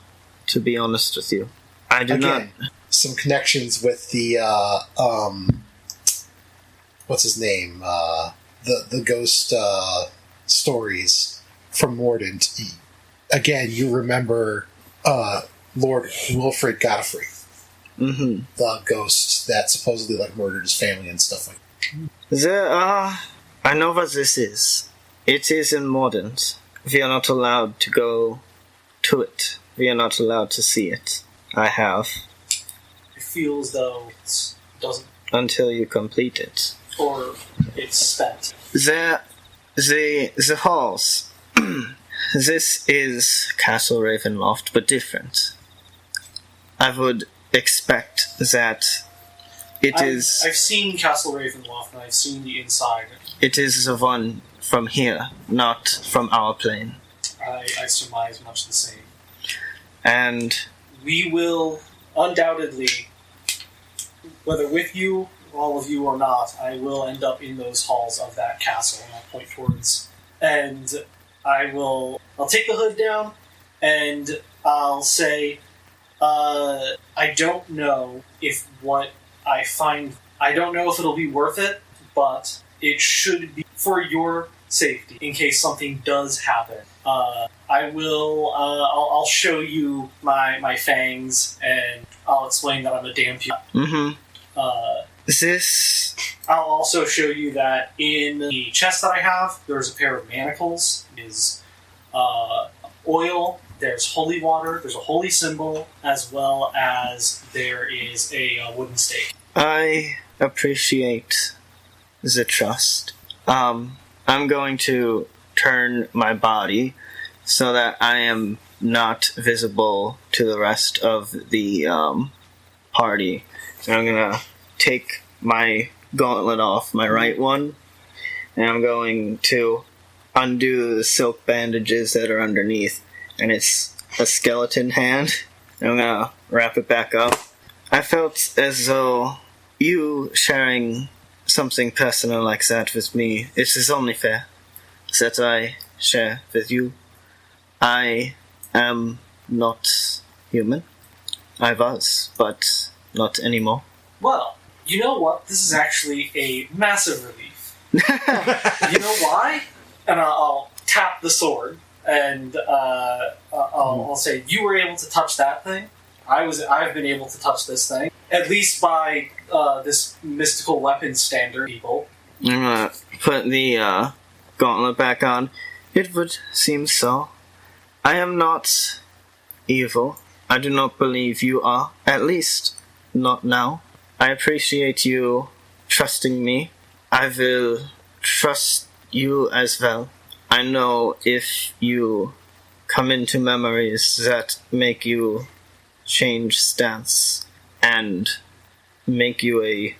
to be honest with you. I do Again, some connections with the, what's his name? The ghost, stories from Mordant. Again, you remember, Lord Wilfred Godfrey, not... Mm-hmm. the ghost that supposedly like murdered his family and stuff like I know what this is. It is in Mordant. We are not allowed to go to it. We are not allowed to see it. I have. It feels though it doesn't, Until you complete it. or it's spent. The halls. This is Castle Ravenloft, but different. I would expect that I've seen Castle Ravenloft and I've seen the inside. it is the one from here, not from our plane. I surmise much the same. And We will undoubtedly, whether with you, all of you or not, I will end up in those halls of that castle, and I'll point towards. And I'll take the hood down, and I'll say, I don't know if what I find, I don't know if it'll be worth it, but it should be for your safety in case something does happen. I'll show you my fangs, and I'll explain that I'm a damn pure. mm-hmm. This I'll also show you that in the chest that I have, there's a pair of manacles. Is oil, there's holy water, there's a holy symbol, as well as there is a wooden stake. I appreciate the trust. I'm going to turn my body so that I am not visible to the rest of the party. And I'm gonna take my gauntlet off, my right one, and I'm going to undo the silk bandages that are underneath, and it's a skeleton hand. And I'm gonna wrap it back up. I felt as though you sharing something personal like that with me, it is only fair that I share with you. I am not human. I was, but not anymore. Well, you know what? This is actually a massive relief. You know why? And I'll tap the sword, and I'll say, you were able to touch that thing. I've been able to touch this thing, at least by this mystical weapon standard, people. I'm gonna put the gauntlet back on. It would seem so. I am not evil. I do not believe you are. At least, not now. I appreciate you trusting me. I will trust you as well. I know if you come into memories that make you change stance and make you a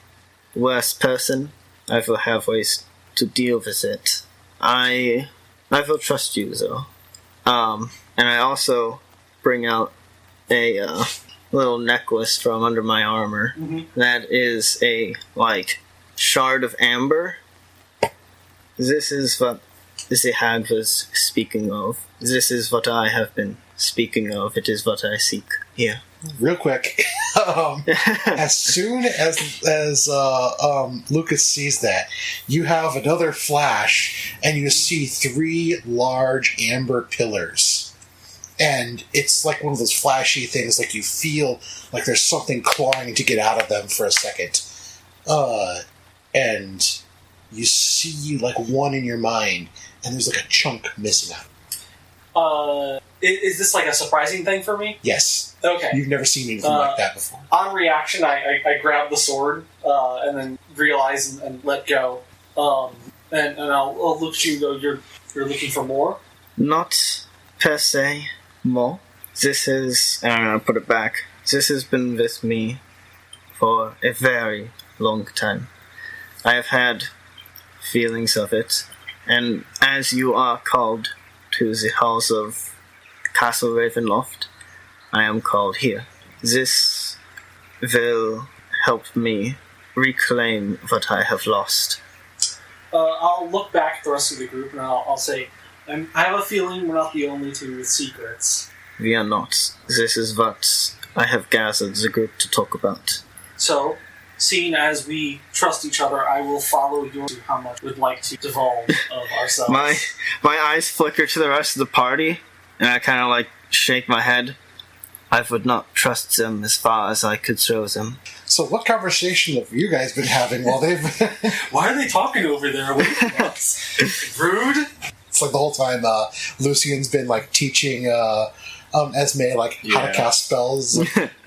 worse person, I will have ways to deal with it. I will trust you, though. And I also bring out a little necklace from under my armor. Mm-hmm. That is a, shard of amber. This is what the hag was speaking of. This is what I have been speaking of. It is what I seek here. Real quick, as soon as Lucas sees that, you have another flash, and you see 3 large amber pillars. And it's like one of those flashy things, like you feel like there's something clawing to get out of them for a second. And you see like one in your mind, and there's like a chunk missing out. Is this like a surprising thing for me? Yes. Okay. You've never seen anything like that before. On reaction, I grab the sword and then realize and let go. And I'll look at you and go, you're looking for more? Not per se more. This is, and I'm going to put it back, this has been with me for a very long time. I have had feelings of it, and as you are called to the halls of Castle Ravenloft, I am called here. This will help me reclaim what I have lost. I'll look back at the rest of the group and I'll say, I have a feeling we're not the only two with secrets. We are not. This is what I have gathered the group to talk about. So, seeing as we trust each other, I will follow you to how much we'd like to divulge of ourselves. My eyes flicker to the rest of the party, and I kind of shake my head. I would not trust them as far as I could throw them. So what conversation have you guys been having while they've... Why are they talking over there away from us? Rude? It's like the whole time Lucian's been teaching Esme how to cast spells.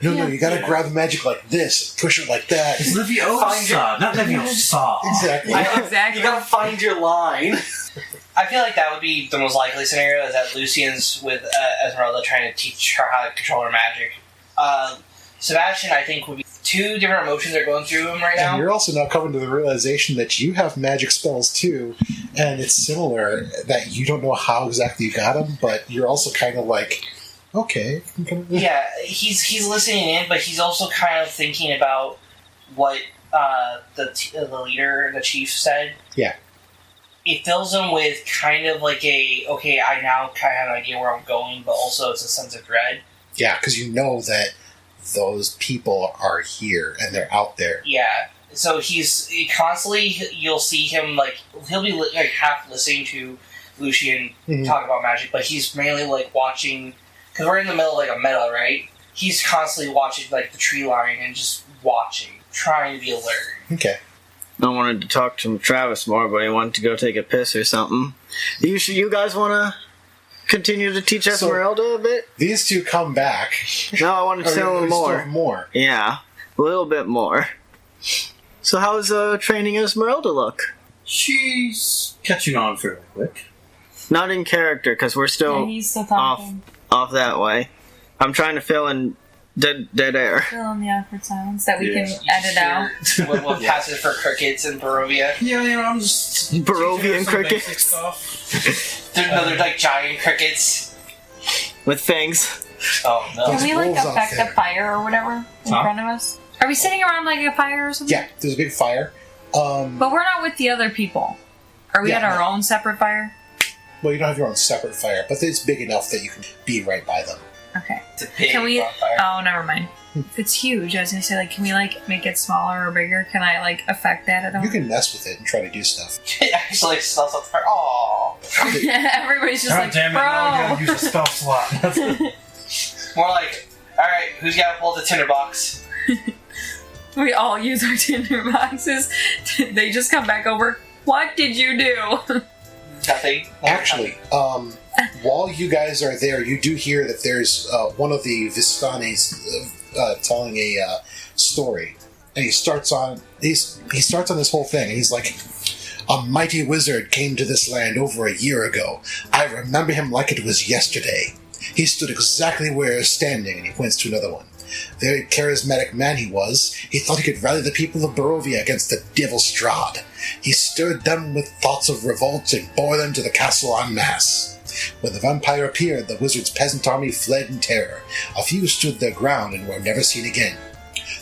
No, you gotta grab the magic like this, push it like that. It's Leviosa, not Leviosa. Exactly. Exactly. You gotta find your line. I feel like that would be the most likely scenario, is that Lucian's with Esmeralda trying to teach her how to control her magic. Sebastian, I think, would be 2 different emotions are going through him right now. And you're also now coming to the realization that you have magic spells too, and it's similar, that you don't know how exactly you got them, but you're also kind of okay. Yeah, he's listening in, but he's also kind of thinking about what the leader, the chief, said. Yeah. It fills him with kind of okay, I now kind of have an idea where I'm going, but also it's a sense of dread. Yeah, because you know that those people are here and they're out there. Yeah. So he's constantly, you'll see him, he'll be half listening to Lucian talk about magic, but he's mainly watching, because we're in the middle of a meadow, right? He's constantly watching the tree line and just watching, trying to be alert. Okay. I wanted to talk to Travis more, but he wanted to go take a piss or something. You guys want to continue to teach So- Esmeralda a bit? These two come back. No, I want to tell you them still more. have more. Yeah, a little bit more. So how's training Esmeralda look? She's catching on fairly quick. Not in character, because we're Yeah, still he's still talking. off that way. I'm trying to fill in dead air. Still in the awkward silence that we Yeah. can edit out. What passes for crickets in Barovia? Yeah, I'm just Barovian teaching her some crickets. basic stuff. They're like giant crickets. With fangs. Oh no! Can we like wolves out affect there. a fire or whatever in Huh? front of us? Are we sitting around like a fire or something? Yeah, there's a big fire. But we're not with the other people. Are we Yeah, at our no. own separate fire? Well, you don't have your own separate fire, but it's big enough that you can be right by them. Okay. It's a big Can we? bonfire. Oh, never mind. If it's huge, I was gonna say, like, can we like make it smaller or bigger? Can I like affect that at all? You can mess with it and try to do stuff. It actually smells like fire. Oh, Everybody's just God like, damn it! Now I bro. gotta use a spell slot. more like, all right, who's got to pull the tinderbox? We all use our tinder boxes. They just come back over. What did you do? Nothing. Actually, while you guys are there, you do hear that there's one of the Vispanes telling a story, and he starts on this whole thing, and he's like, "A mighty wizard came to this land over a year ago. I remember him like it was yesterday. He stood exactly where he is standing," and he points to another one. Very charismatic man he was. He thought he could rally the people of Barovia against the devil Strahd. He stirred them with thoughts of revolt and bore them to the castle en masse. When the vampire appeared, the wizard's peasant army fled in terror. A few stood their ground and were never seen again.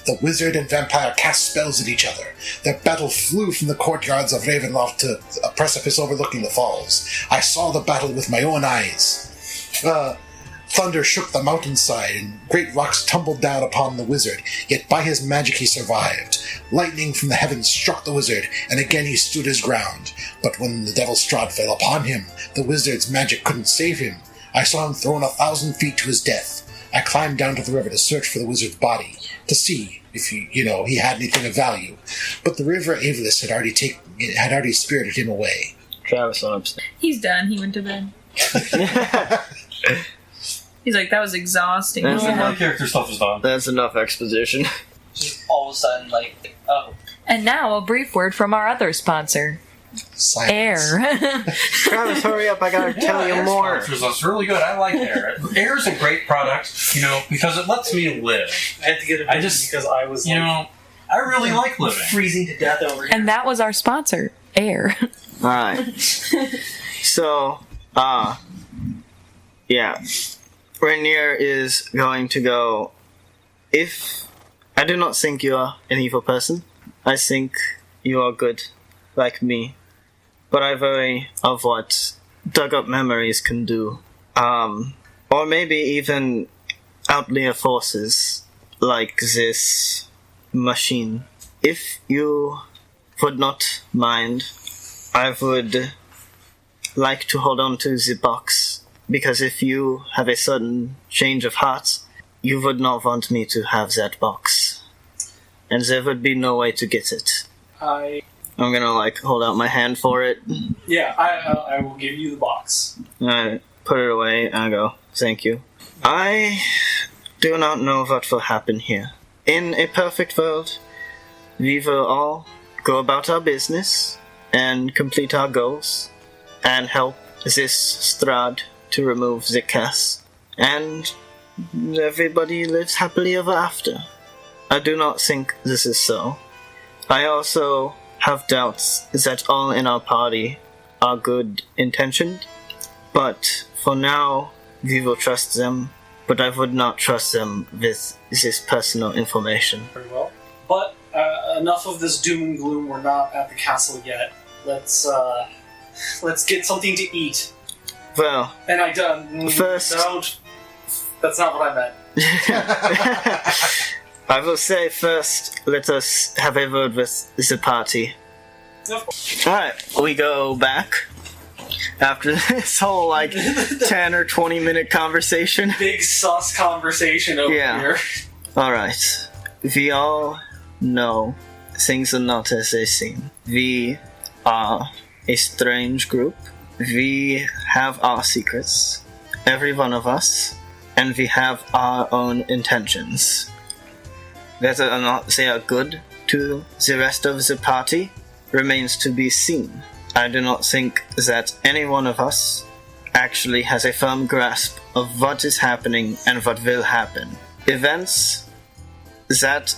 The wizard and vampire cast spells at each other. Their battle flew from the courtyards of Ravenloft to a precipice overlooking the falls. I saw the battle with my own eyes. Thunder shook the mountainside, and great rocks tumbled down upon the wizard, yet by his magic he survived. Lightning from the heavens struck the wizard, and again he stood his ground. But when the devil Strahd fell upon him, the wizard's magic couldn't save him. I saw him thrown 1,000 feet to his death. I climbed down to the river to search for the wizard's body, to see if he had anything of value. But the river Aeolus had already spirited him away. Travis went upstairs. He's done. He went to bed. He's like, that was exhausting. That's All enough. my character stuff is done. That's enough exposition. Just all of a sudden, like, oh, And now a brief word from our other sponsor, Silence. Air. Travis, hurry up! I gotta tell you Air more. sponsors us really good. I like Air. Air is a great product, because it lets me live. I had to get it I just- because I was I really like living. freezing to death over here. And that was our sponsor, Air. All right. So, yeah, Rainier is going to go. If I do not think you are an evil person, I think you are good, like me. But I worry of what dug-up memories can do. Or maybe even outlier forces like this machine. If you would not mind, I would like to hold on to the box, because if you have a sudden change of heart, you would not want me to have that box. And there would be no way to get it. I'm gonna, hold out my hand for it. I will give you the box. I put it away and I go, thank you. I do not know what will happen here. In a perfect world, we will all go about our business and complete our goals and help this Strahd to remove the curse. And everybody lives happily ever after. I do not think this is so. I also have doubts that all in our party are good intentioned, but for now we will trust them, but I would not trust them with this personal information. Very well. But enough of this doom and gloom. We're not at the castle yet. Let's get something to eat. Well, And I done. First- Don't. That's not what I meant. I will say first, let us have a word with the party. Yep. Alright, we go back after this whole 10 or 20 minute conversation. Big sus conversation over Yeah. here. Alright, we all know things are not as they seem. We are a strange group. We have our secrets. every one of us, and we have our own intentions. Whether or not they are good to the rest of the party remains to be seen. I do not think that any one of us actually has a firm grasp of what is happening and what will happen. Events that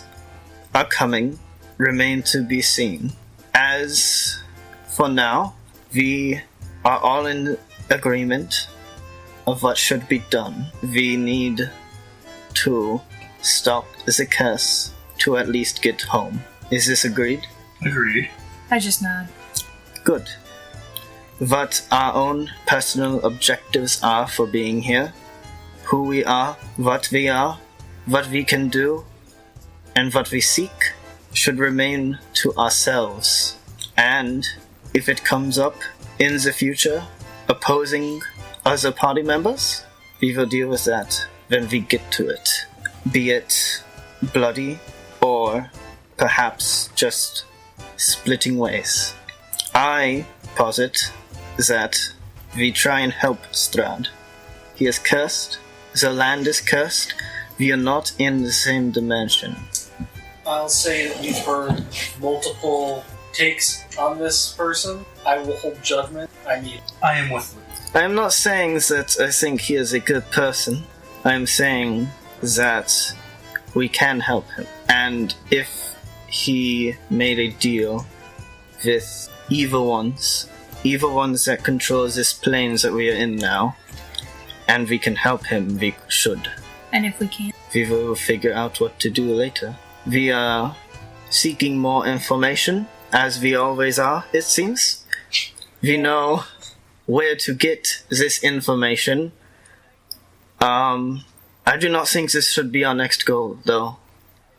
are coming remain to be seen. As for now, we are all in agreement of what should be done. We need to stop the curse to at least get home. Is this agreed? Agreed. I just nod. Good. What our own personal objectives are for being here, who we are, what we can do, and what we seek should remain to ourselves. And if it comes up in the future, opposing other party members, we will deal with that when we get to it. Be it bloody or perhaps just splitting ways. I posit that we try and help Strahd. He is cursed, the land is cursed, we are not in the same dimension. I'll say that we've heard multiple takes on this person. I will hold judgment. I I am with you. I am not saying that I think he is a good person. I am saying that we can help him. And if he made a deal with evil ones that control this plane that we are in now, and we can help him, we should. And if we can't? We will figure out what to do later. We are seeking more information, as we always are, it seems. We know where to get this information. I do not think this should be our next goal, though.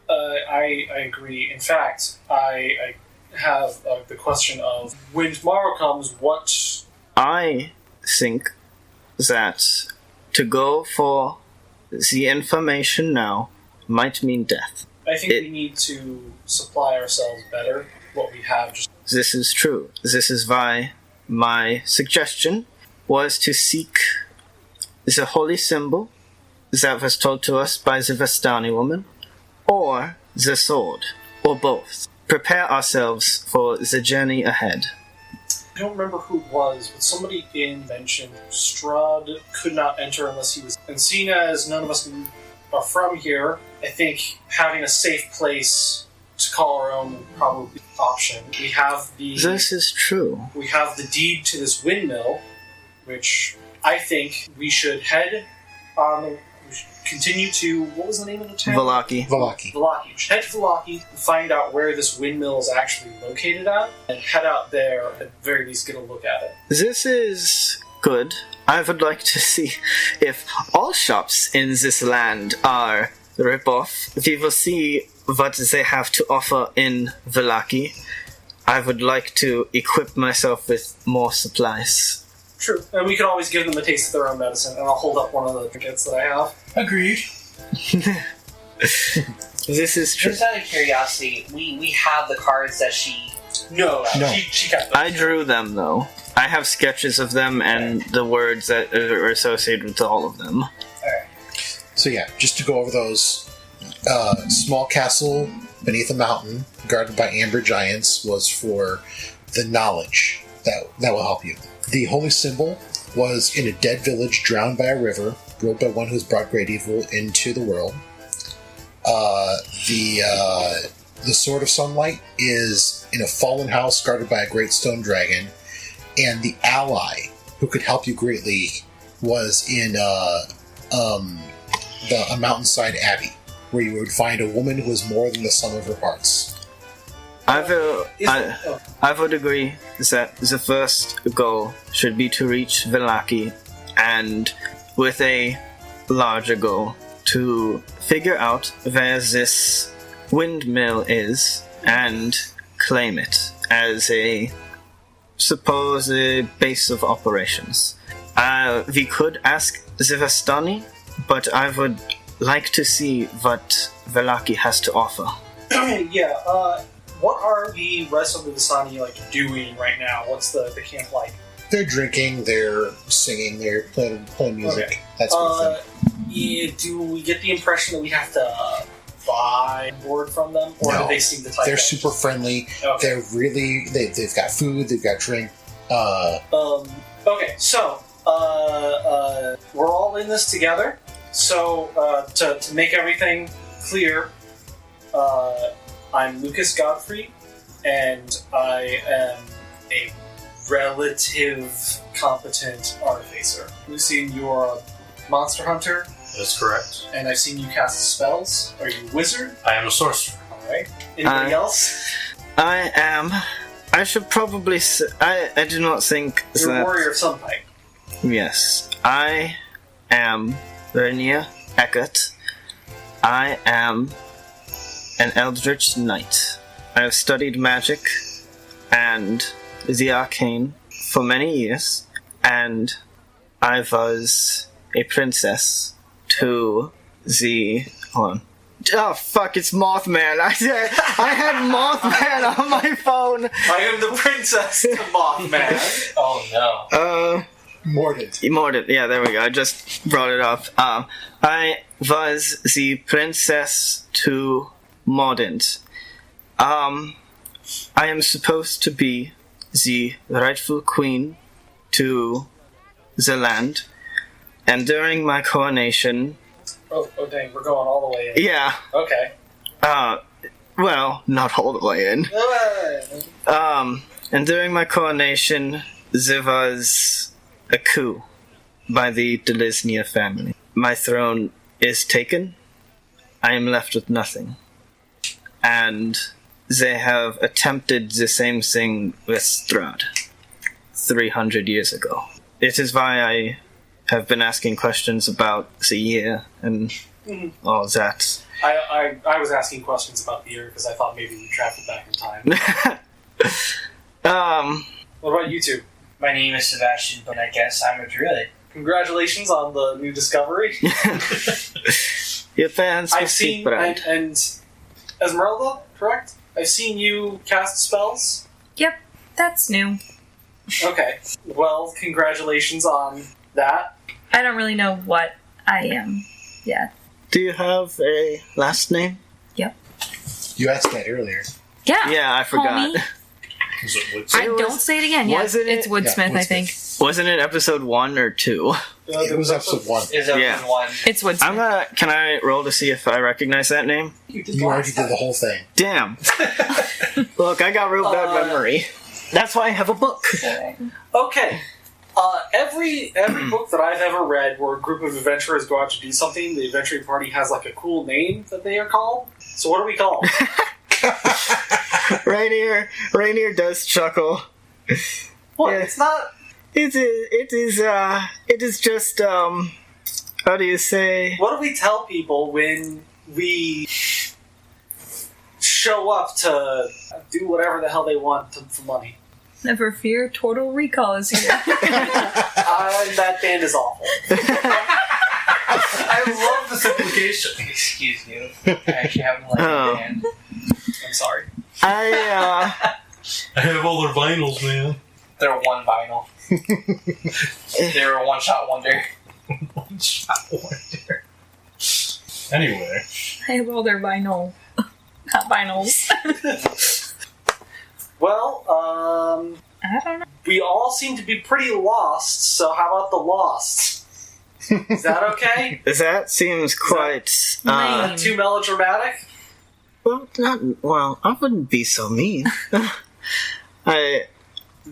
I agree. In fact, I have the question of, when tomorrow comes, what... I think that to go for the information now might mean death. I think we need to supply ourselves better. What we have just... This is true. This is why my suggestion was to seek the holy symbol that was told to us by the Vestani woman, or the sword, or both. Prepare ourselves for the journey ahead. I don't remember who it was, but somebody mentioned Strahd could not enter unless he was... And seeing as none of us are from here, I think having a safe place to call our own would probably be an option. We have the... This is true. We have the deed to this windmill, which I think we should head on... We should continue to... What was the name of the town? Vallaki. We should head to Vallaki and find out where this windmill is actually located at, and head out there, at the very least get a look at it. This is good. I would like to see if all shops in this land are rip-off. We will see what they have to offer in Vallaki. I would like to equip myself with more supplies. True. And we can always give them a taste of their own medicine, and I'll hold up one of the tickets that I have. Agreed. This is true. Just out of curiosity, we have the cards that she... No. She kept them. I drew them, though. I have sketches of them and the words that are associated with all of them. So yeah, just to go over those, small castle beneath a mountain, guarded by amber giants, was for the knowledge that will help you. The holy symbol was in a dead village drowned by a river, ruled by one who's brought great evil into the world. The Sword of Sunlight is in a fallen house guarded by a great stone dragon, and the ally who could help you greatly was in a mountainside abbey, where you would find a woman who was more than the sum of her parts. I would agree that the first goal should be to reach Vallaki, and with a larger goal to figure out where this windmill is and claim it as a supposed base of operations. We could ask Zivastani, but I would like to see what Vallaki has to offer. What are the rest of the Visani doing right now? What's the camp like? They're drinking, they're singing, they're playing music. Okay. That sort of thing. Yeah, do we get the impression that we have to buy board from them, or No. do they seem the type? They're super friendly. Okay. They're really they've got food, they've got drink. Okay, so we're all in this together. So to make everything clear, I'm Lucas Godfrey, and I am a relative competent artificer. Lucian, you're a monster hunter, That's correct. and I've seen you cast spells. Are you a wizard? I am a sorcerer. All right. Anybody else? I am. I should probably say, I do not think You're a that... warrior of some type. Yes. I am Rainier Eckert. I am an Eldritch Knight. I have studied magic and the arcane for many years, and I was a princess to the... Hold on. Oh, fuck, it's Mothman. I had Mothman on my phone. I am the princess to Mothman. Oh no. Mordant. Mordant, yeah, there we go. I just brought it up. I was the princess to Mordant. I am supposed to be the rightful queen to the land, and during my coronation... Oh dang, we're going all the way in. Yeah, Okay. well, not all the way in. And during my coronation, there was a coup by the Delisnia family. My throne is taken. I am left with nothing. And they have attempted the same thing with Strahd 300 years ago. It is why I have been asking questions about the year and all that. I was asking questions about the year because I thought maybe we traveled back in time. What about you two? My name is Sebastian, but I guess I'm a druid. Congratulations on the new discovery. Your fans will I've seek seen, brand. and Esmeralda, correct? I've seen you cast spells. Yep, that's new. Okay. Well, congratulations on that. I don't really know what I am yet. Do you have a last name? Yep. You asked that earlier. Yeah. Yeah, I forgot. Homie. Is it Woodson? I don't say it again. Yeah, wasn't it- it's Woodsmith, Yeah, I think. Wasn't it episode 1 or 2? It was episode 1. Is that Yeah. one? It's Woodsmith. Can I roll to see if I recognize that name? You already did the whole thing. Damn. Look, I got real bad memory. That's why I have a book. Okay. Every book that I've ever read where a group of adventurers go out to do something, the adventuring party has like a cool name that they are called. So what are we called? Rainier does chuckle. What? Yeah. It's not... It is just, how do you say? What do we tell people when we show up to do whatever the hell they want for money? Never fear, Total Recall is here. That band is awful. I love this implication. Excuse you. I actually haven't liked Oh. the band. I'm sorry. I have all their vinyls, man. They're one vinyl. They're a one-shot wonder. One shot wonder. Anyway. I have all their vinyl. Not vinyls. Well, I don't know. we all seem to be pretty lost, so how about the lost? Is that okay? that seems quite, Lame. Too melodramatic? well, I wouldn't be so mean.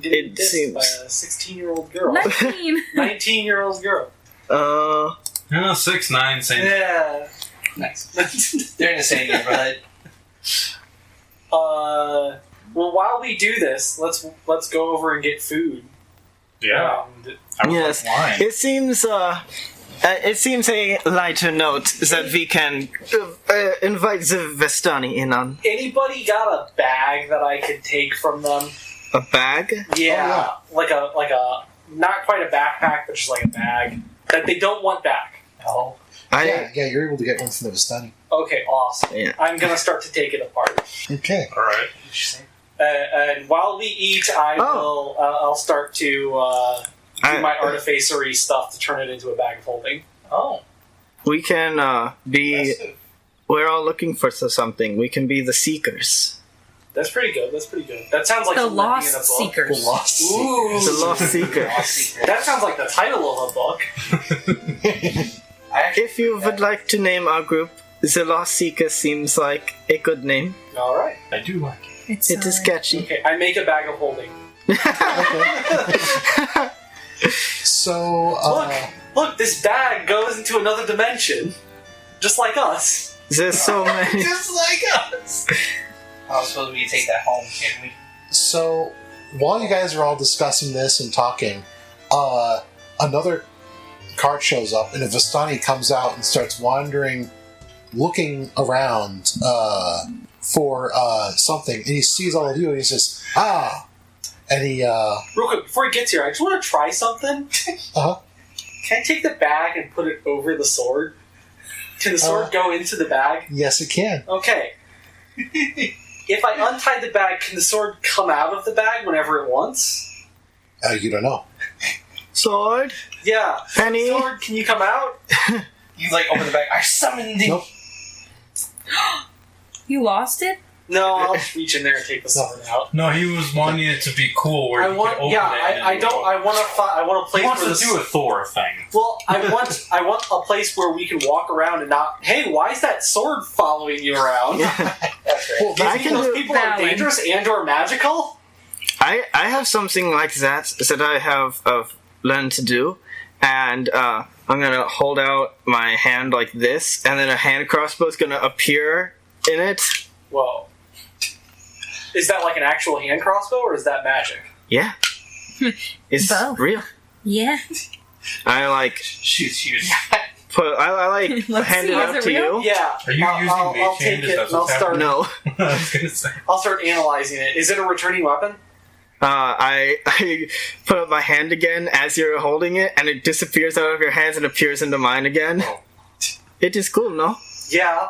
Getting It dissed seems- by a 16-year-old girl. 19. 19-year-old girl. Yeah, 6'9", same. Yeah. Nice. They're in the same neighborhood. Well, while we do this, let's go over and get food. Yeah. And I would Yes, like wine. it seems a lighter note that we can invite the Vestani in on. anybody got a bag that I could take from them? A bag? Yeah, like a not quite a backpack, but just like a bag that they don't want back. No. Yeah, you're able to get one from the Vistani. Okay, awesome. Yeah. I'm gonna start to take it apart. Okay. Alright. And while we eat, I'll start to do my artificery stuff to turn it into a bag of holding. Oh. We can be... We're all looking for something. We can be the Seekers. That's pretty good. That sounds like The something that'd be in a Lost book. Seekers. The Lost Seekers. Ooh. The Lost Seekers. That sounds like the title of a book. If you would like to name our group, the Lost Seekers seems like a good name. All right. I do like it. It is catchy. Okay, I make a bag of holding. So, Look, this bag goes into another dimension, just like us. There's so many. just like us. I was supposed to take that home, can we? So, while you guys are all discussing this and talking, another cart shows up, and a Vistani comes out and starts wandering, looking around for something, and he sees all of you, and he says, "Ah!" And he, Real quick, before he gets here, I just want to try something. uh-huh. Can I take the bag and put it over the sword? Can the sword go into the bag? Yes, it can. Okay. If I untie the bag, can the sword come out of the bag whenever it wants? You don't know. Sword? Yeah. Penny? Sword, can you come out? You like open the bag. I summoned him. Nope. You lost it? No, I'll just reach in there and take the sword out. No, he was wanting it to be cool where I you want, could open yeah, it. and I don't. I want a place He wants where to do a Thor thing. Well, I want a place where we can walk around and not. Hey, why is that sword following you around? That's right. Well, Do you I think can those do- people are Valid. dangerous and/or magical? I have something like that I have learned to do, and I'm gonna hold out my hand like this, and then a hand crossbow is gonna appear in it. Whoa. Is that like an actual hand crossbow, or is that magic? Yeah, it's Both. real. Yeah. I like Shoot. put. I like Let's hand see, it is up it to real? you. Yeah. Are you using I'll mage take hand? Is it that and I'll what's start. No, I was gonna say. I'll start analyzing it. Is it a returning weapon? I put up my hand again as you're holding it, and it disappears out of your hands and appears into mine again. Oh. It is cool, no? Yeah.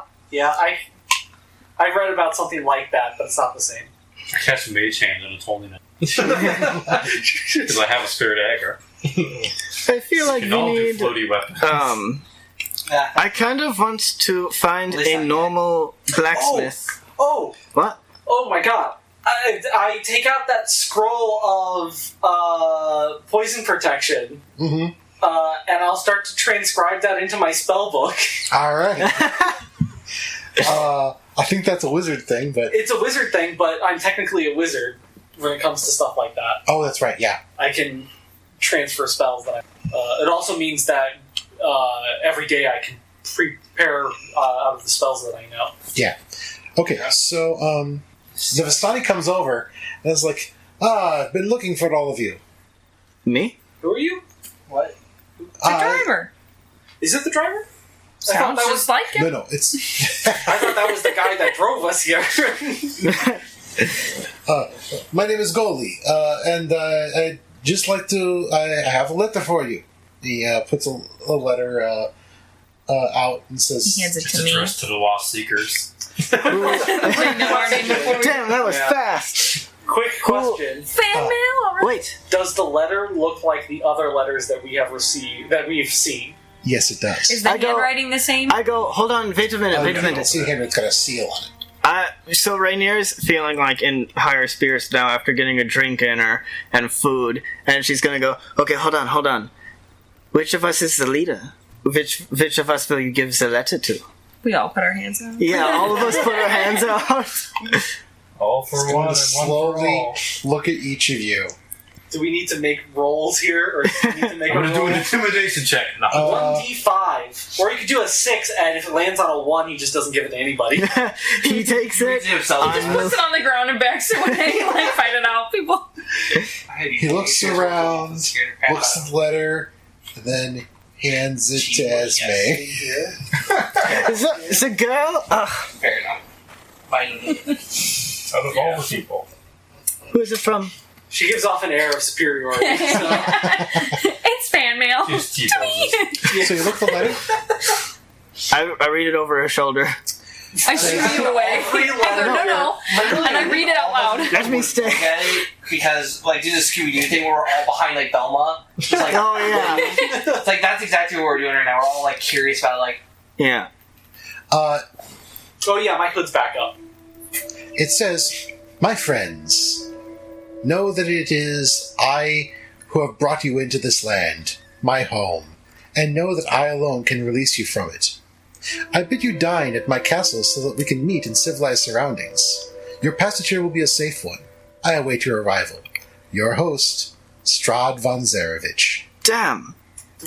I read about something like that, but it's not the same. I cast mage hand and it's holding it. Because I have a spirit dagger. I feel like You we can all do need. floaty weapons. I kind of want to find a normal blacksmith. Oh! What? Oh my god. I take out that scroll of poison protection, Mm-hmm. and I'll start to transcribe that into my spell book. All right. I think that's a wizard thing, but It's a wizard thing, but I'm technically a wizard when it comes to stuff like that. oh, that's right. Yeah. I can transfer spells that it also means that every day I can prepare out of the spells that I know. Yeah. Okay. So the Vistani comes over and is like, I've been looking for all of you. Me? Who are you? What? The driver. Is it the driver? Sounds that just like him. No, it's I thought that was the guy that drove us here. my name is Goli, and I'd just like to. I have a letter for you. He puts a letter out and says, He hands it It's to me. addressed to the Lost Seekers. We know our name before we- Damn, that was Yeah. fast. Quick question: Fan mail. All right. Wait. does the letter look like the other letters that we have received that we've seen? "Yes, it does." Is the I go- handwriting the same? I go, hold on, wait a minute, Oh, wait a you don't minute. see Henry's got a seal on it. So Rainier's feeling like in higher spirits now after getting a drink in her and food, and she's gonna go, okay, hold on. Which of us is the leader? Which of us will you give the letter to? We all put our hands out. Yeah, all of us put our hands out. All for Just one going and to one for slowly all. look at each of you. Do we need to make rolls here, or do we need to make I'm a going to do roll? an intimidation check. No. 1d5, or you could do a 6, and if it lands on a 1, he just doesn't give it to anybody. He takes it. Puts it on the ground and backs away, like fight it out, people. He looks around, looks at the letter, and then hands it to Esme. Is a girl? Ugh, Fair enough. Fine. Out of all the people. who is it from? She gives off an air of superiority. So. It's fan mail. Just To me. So you look at the letter. I read it over her shoulder. I shoo you away. No. And I read it out loud. Let me stay. Get it because like do the Scooby-Doo thing where we're all behind like Velma. It's like, Oh, yeah. it's like that's exactly what we're doing right now. We're all like curious about like Yeah. Oh yeah, my hood's back up. It says, "My friends, know that it is I who have brought you into this land, my home, and know that I alone can release you from it. I bid you dine at my castle so that we can meet in civilized surroundings. Your passage here will be a safe one. I await your arrival. Your host, Strahd von Zarevich." Damn.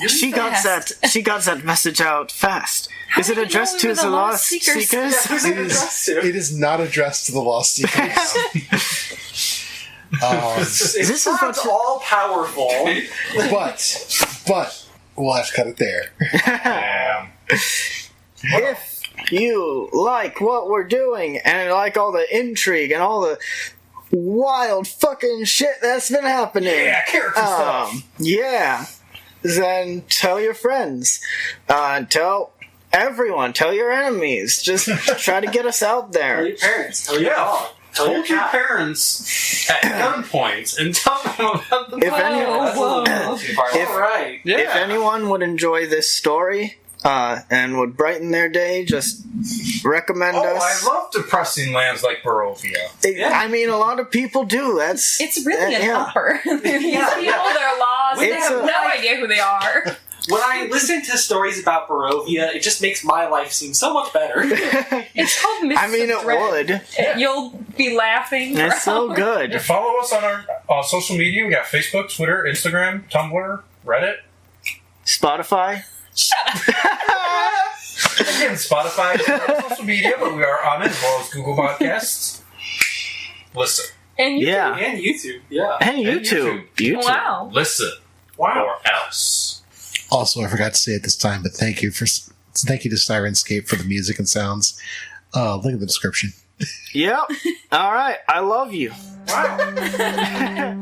She got that message out fast. Is it addressed to the Lost Seekers? Who's it addressed to? It is not addressed to the Lost Seekers. This is what's all powerful. but we'll have to cut it there. Damn. If you like what we're doing and like all the intrigue and all the wild fucking shit that's been happening, Character stuff. Yeah, then tell your friends, tell everyone, tell your enemies. Just try to get us out Tell there. your parents. Tell your dog. Tell your Hold your cat. parents at gunpoint and tell them about the If anyone, All right. if anyone would enjoy this story and would brighten their day, just recommend Oh, us. I love depressing lands like Barovia. I mean, a lot of people do. That's It's really an yeah. upper. These people, they're lost. They It's have a- no idea who they are. When I listen to stories about Barovia, it just makes my life seem so much better. It's called Mists I mean, of it Dread. would. You'll be laughing. for It's so hours. good. Follow us on our social media. We got Facebook, Twitter, Instagram, Tumblr, Reddit. Spotify. Again, Spotify is not social media, but we are on it, as well as Google Podcasts. Listen. And you Yeah. And YouTube, yeah. And YouTube. YouTube. Wow. Listen. Wow. Or else. Also, I forgot to say it this time, but thank you to Syrinscape for the music and sounds. Look at the description. Yep. All right. I love you. Wow.